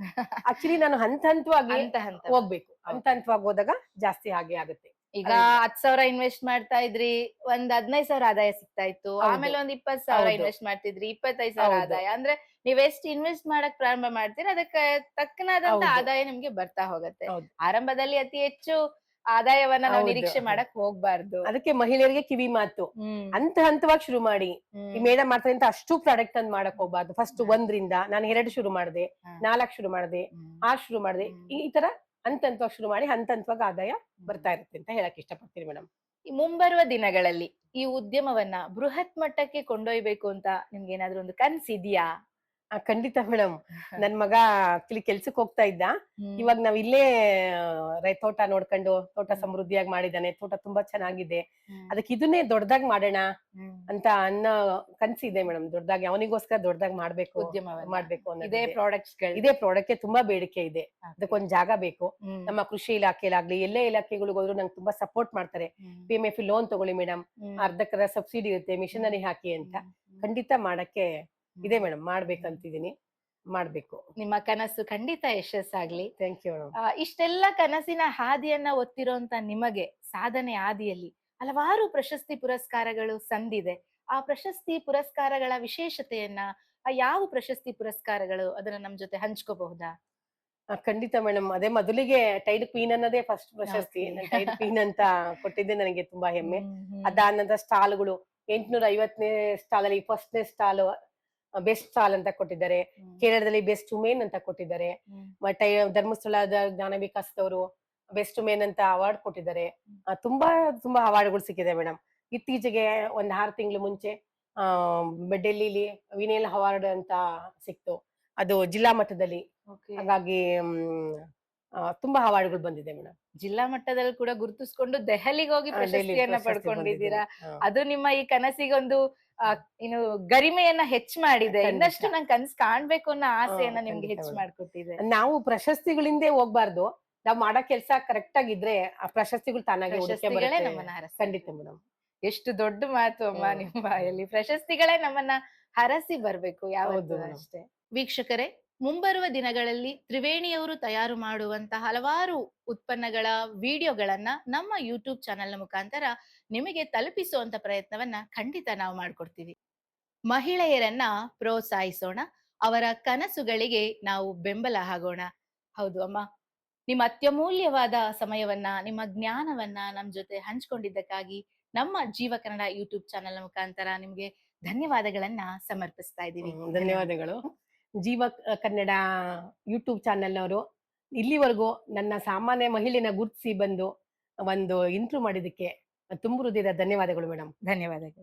ಆಕ್ಚುಲಿ ನಾನು ಹಂತ ಹಂತವಾಗಿ ಹಂತ ಹಂತ. ಹೋಗ್ಬೇಕು. ಹೌದು. ಹಂತ ಹಂತವಾಗಿ ಹೋದಾಗ ಜಾಸ್ತಿ ಹಾಗೆ ಆಗುತ್ತೆ. ಈಗ ಅದ್ರಿಂದ 10,000 ಇನ್ವೆಸ್ಟ್ ಮಾಡ್ತಾ ಇದ್ರಿ. ಒಂದ್ 15,000 ಆದಾಯ ಸಿಗ್ತಾ ಇತ್ತು. ಹೌದು. ಆಮೇಲೆ ಒಂದ್ 20,000 ಹೌದು. ಇನ್ವೆಸ್ಟ್ ಮಾಡ್ತಿದ್ರಿ. 25,000 ಹೌದು. ಆದಾಯ. ಅಂದ್ರೆ ನೀವ್ ಎಷ್ಟ್ ಇನ್ವೆಸ್ಟ್ ಮಾಡಕ್ ಪ್ರಾರಂಭ ಮಾಡ್ತೀರ ಅದಕ್ಕೆ ತಕ್ಕನಾದಂತ ಹೌದು. ಆದಾಯ ನಿಮ್ಗೆ ಬರ್ತಾ ಹೋಗತ್ತೆ. ಹೌದು. ಆರಂಭದಲ್ಲಿ ಅತಿ ಹೆಚ್ಚು ಆದಾಯವನ್ನ ನಾವು ಹೌದು. ನಿರೀಕ್ಷೆ ಮಾಡಕ್ ಹೋಗ್ಬಾರ್ದು. ಅದಕ್ಕೆ ಮಹಿಳೆಯರಿಗೆ ಕಿವಿ ಮಾತು. ಹ್ಮ್. ಹಂತ ಹಂತವಾಗಿ ಶುರು ಮಾಡಿ. ಈ ಹ್ಮ್. ಮೇಡಮ್ ಮಾಡ್ತಾರೆ ಅಂತ ಅಷ್ಟು ಪ್ರಾಡಕ್ಟ್ ಅನ್ನು ಮಾಡಕ್ ಹೋಗ್ಬಾರ್ದು. ಫಸ್ಟ್ ಹ್ಮ್. 1ರಿಂದ ನಾನು 2 ಶುರು ಮಾಡಿದೆ, ಹ್ಮ್. 4 ಶುರು ಮಾಡಿದೆ, ಹ್ಮ್. 6 ಶುರು ಮಾಡಿದೆ. ಹ್ಮ್. ಈ ತರ ಹಂತ ಹಂತವಾಗಿ ಶುರು ಮಾಡಿ ಹಂತ ಹಂತವಾಗಿ ಆದಾಯ ಬರ್ತಾ ಇರುತ್ತೆ ಅಂತ ಹೇಳಕ್ ಇಷ್ಟಪಡ್ತೀನಿ ಮೇಡಮ್. ಈ ಮುಂಬರುವ ದಿನಗಳಲ್ಲಿ ಈ ಉದ್ಯಮವನ್ನ ಬೃಹತ್ ಮಟ್ಟಕ್ಕೆ ಕೊಂಡೊಯ್ಬೇಕು ಅಂತ ನಿಮ್ಗೆ ಏನಾದ್ರೂ ಒಂದು ಕನ್ಸಿದ್ಯಾ? ಖಂಡಿತ ಮೇಡಮ್. ನನ್ ಮಗ ಆಕ್ಚುಲಿ ಕೆಲ್ಸಕ್ಕೆ ಹೋಗ್ತಾ ಇದ್ದ. ಹ್ಮ್. ಇವಾಗ ನಾವ್ ಇಲ್ಲೇ ತೋಟ ನೋಡ್ಕೊಂಡು ತೋಟ ಹ್ಮ್. ಸಮೃದ್ಧಿಯಾಗಿ ಮಾಡಿದಾನೆ. ತೋಟ ತುಂಬಾ ಚೆನ್ನಾಗಿದೆ. ಹ್ಮ್. ಅದಕ್ಕೆ ಇದನ್ನೇ ದೊಡ್ಡದಾಗಿ ಮಾಡೋಣ ಹ್ಮ್. ಅಂತ ಅನ್ನೋ ಕನ್ಸಿದೆ ಮೇಡಮ್. ದೊಡ್ಡದಾಗಿ ಅವನಿಗೋಸ್ಕರ ದೊಡ್ಡದಾಗಿ ಮಾಡ್ಬೇಕು ಉದ್ಯಮವನ್ನ. ಮಾಡ್ಬೇಕು ಇದೇ ಅನ್ನೋದಿದೆ. ಪ್ರಾಡಕ್ಟ್ಸ್ ಗಳು. ಇದೇ ಪ್ರಾಡಕ್ಟ್‌ಗೆ ತುಂಬಾ ಬೇಡಿಕೆ ಇದೆ. Okay. ಅದಕ್ಕೊಂದ್ ಜಾಗ ಬೇಕು. ಹ್ಮ್. ನಮ್ಮ ಕೃಷಿ ಇಲಾಖೆಲಾಗ್ಲಿ ಎಲ್ಲೇ ಇಲಾಖೆಗಳಿಗೆ ಹೋದ್ರು ನಂಗೆ ತುಂಬಾ ಸಪೋರ್ಟ್ ಮಾಡ್ತಾರೆ. ಹ್ಮ್. PMF ಲೋನ್ ತಗೊಳ್ಳಿ ಮೇಡಮ್, ಹ್ಮ್. ಅರ್ಧಕ್ಕರ್ಧ ಸಬ್ಸಿಡಿ ಇರುತ್ತೆ, ಮಿಷನರಿ ಹಾಕಿ ಅಂತ. ಹ್ಮ್. ಖಂಡಿತ ಮಾಡಕ್ಕೆ ಇದೆ ಮೇಡಮ್. ಮಾಡ್ಬೇಕಂತಿದೀನಿ. ಮಾಡ್ಬೇಕು. ನಿಮ್ಮ ಕನಸು ಖಂಡಿತ ಯಶಸ್ಸಾಗ್ಲಿ. Thank you madam. ಇಷ್ಟೆಲ್ಲ ಕನಸಿನ ಹಾದಿಯನ್ನ ಒತ್ತಿರೋಂತ ನಿಮಗೆ ಸಾಧನೆ ಹಾದಿಯಲ್ಲಿ ಹಲವಾರು ಪ್ರಶಸ್ತಿ ಪುರಸ್ಕಾರಗಳು ಸಂದಿದೆ. ಆ ಪ್ರಶಸ್ತಿ ಪುರಸ್ಕಾರಗಳ ವಿಶೇಷತೆಯನ್ನ, ಯಾವ ಪ್ರಶಸ್ತಿ ಪುರಸ್ಕಾರಗಳು ಅದನ್ನ ನಮ್ ಜೊತೆ ಹಂಚ್ಕೋಬಹುದಾ? ಖಂಡಿತ ಮೇಡಮ್. ಅದೇ ಮೊದಲಿಗೆ ಟೈಡ್ ಕ್ವೀನ್ ಅನ್ನೋದೇ ಫಸ್ಟ್ ಪ್ರಶಸ್ತಿ. ಓಕೆ. ನಾನ್ ಟೈಡ್ ಕ್ವೀನ್ ಅಂತ ಕೊಟ್ಟಿದ್ದೆ ನನಗೆ ತುಂಬಾ ಹೆಮ್ಮೆ. ಹ್ಮ್. ಅದಾದ ನಂತರ ಸ್ಟಾಲ್‌ಗಳು 850ನೇ ಸ್ಟಾಲಲ್ಲಿ ಫಸ್ಟ್‌ನೇ ಸ್ಟಾಲು ಬೆಸ್ಟ್ ಸ್ಟಾಲ್ ಅಂತ ಕೊಟ್ಟಿದ್ದಾರೆ. ಹ್ಮ್. ಕೇರಳದಲ್ಲಿ ಬೆಸ್ಟ್ ವುಮೆನ್ ಅಂತ ಕೊಟ್ಟಿದ್ದಾರೆ. ಹ್ಮ್. ಮತ್ತೆ ಧರ್ಮಸ್ಥಳದ ಜ್ಞಾನ ವಿಕಾಸದವರು ಬೆಸ್ಟ್ ವುಮೆನ್ ಅಂತ ಅವಾರ್ಡ್ ಕೊಟ್ಟಿದ್ದಾರೆ. ತುಂಬಾ ತುಂಬಾ ಅವಾರ್ಡ್‌ಗಳು ಸಿಕ್ಕಿದೆ ಮೇಡಮ್. ಇತ್ತೀಚೆಗೆ ಒಂದ್ 6 ತಿಂಗಳು ಮುಂಚೆ ಆ ಡೆಲ್ಲಿಲಿ ವಿನೇಲ್ ಅವಾರ್ಡ್ ಅಂತ ಸಿಕ್ತು. ಅದು ಜಿಲ್ಲಾ ಮಟ್ಟದಲ್ಲಿ. ಓಕೆ. ಹಾಗಾಗಿ ತುಂಬಾ ಅವಾರ್ಡ್‌ಗಳು ಬಂದಿದೆ ಮೇಡಮ್. ಜಿಲ್ಲಾ ಮಟ್ಟದಲ್ಲಿ ಕೂಡ ಗುರುತಿಸ್ಕೊಂಡು ದೆಹಲಿಗೆ ಹೋಗಿ ಡೆಲ್ಲಿ ಪ್ರಶಸ್ತಿಯನ್ನ ಪ್ರಶಸ್ತಿ ಬಂದಿದ್ದೀನಿ. ಪಡ್ಕೊಂಡಿದ್ದೀರಾ. ಹಾ. ಅದು ನಿಮ್ಮ ಈ ಕನಸಿಗೊಂದು ಏನು ಗರಿಮೆಯನ್ನ ಹೆಚ್ಚ್ ಮಾಡಿದೆ. ಖಂಡಿತ. ಇನ್ನಷ್ಟು ನಂಗ್ ಕನಸು ಕಾಣ್ಬೇಕು ಅನ್ನೋ ಹಾ, ಆಸೆಯನ್ನ ನಿಮ್ಗೆ ಖಂಡಿತ ಹೆಚ್ಚ್ ಮೇಡಮ್. ಮಾಡ್ಕೊಟ್ಟಿದೆ. ನಾವು ಪ್ರಶಸ್ತಿಗಳಿಂದೇ ಹೋಗ್ಬಾರ್ದು. ನಾವ್ ಮಾಡೋ ಕೆಲ್ಸ ಕರೆಕ್ಟ್ ಆಗಿದ್ರೆ ಆ ಪ್ರಶಸ್ತಿಗಳು ತಾನಾಗೆ ಹುಡುಕೆ ಪ್ರಶಸ್ತಿಗಳೇ ಬರುತ್ತೆ. ನಮ್ಮನ್ನ ಹರಸ್ತಾ ಖಂಡಿತ ಇದೆ. ಮೇಡಮ್. ಎಷ್ಟು ದೊಡ್ಡ ಮಾತು ಅಮ್ಮ ಹ್ಮ್. ನಿಮ್ಮ ಬಾಯಲ್ಲಿ. ಪ್ರಶಸ್ತಿಗಳೇ ನಮ್ಮನ್ನ ಹರಸಿ ಬರ್ಬೇಕು ಯಾವತ್ತೂ ಹೌದು ಮೇಡಮ್. ಅಷ್ಟೇ. ವೀಕ್ಷಕರೇ, ಮುಂಬರುವ ದಿನಗಳಲ್ಲಿ ತ್ರಿವೇಣಿಯವರು ತಯಾರು ಮಾಡುವಂತಹ ಹಲವಾರು ಉತ್ಪನ್ನಗಳ ವಿಡಿಯೋಗಳನ್ನ ನಮ್ಮ ಯೂಟ್ಯೂಬ್ ಚಾನೆಲ್‌ನ ಮುಖಾಂತರ ನಿಮಗೆ ತಲುಪಿಸುವಂತ ಪ್ರಯತ್ನವನ್ನ ಖಂಡಿತ ನಾವು ಮಾಡ್ಕೊಡ್ತೀವಿ. ಮಹಿಳೆಯರನ್ನ ಪ್ರೋತ್ಸಾಹಿಸೋಣ. ಅವರ ಕನಸುಗಳಿಗೆ ನಾವು ಬೆಂಬಲ ಆಗೋಣ. ಹೌದು ಅಮ್ಮ. ನಿಮ್ಮ ಅತ್ಯಮೂಲ್ಯವಾದ ಸಮಯವನ್ನ, ನಿಮ್ಮ ಜ್ಞಾನವನ್ನ ನಮ್ ಜೊತೆ ಹಂಚ್ಕೊಂಡಿದ್ದಕ್ಕಾಗಿ ನಮ್ಮ ಜೀವ ಕನ್ನಡ ಯೂಟ್ಯೂಬ್ ಚಾನೆಲ್‌ನ ಮುಖಾಂತರ ನಿಮ್ಗೆ ಧನ್ಯವಾದಗಳನ್ನ ಸಮರ್ಪಿಸ್ತಾ ಇದ್ದೀವಿ. ಧನ್ಯವಾದಗಳು. ಧನ್ಯವಾದಗಳು. ಜೀವ ಕನ್ನಡ ಯೂಟ್ಯೂಬ್ ಚಾನೆಲ್‌ನವರು ಇಲ್ಲಿವರೆಗೂ ನನ್ನ ಸಾಮಾನ್ಯ ಮಹಿಳೆನ ಗುರ್ತಿಸಿ ಬಂದು ಒಂದು ಇಂಟರ್ವ್ಯೂ ಮಾಡಿದ್ದಕ್ಕೆ ತುಂಬ ಹೃದಯದ ಧನ್ಯವಾದಗಳು ಮೇಡಮ್. ಧನ್ಯವಾದಗಳು.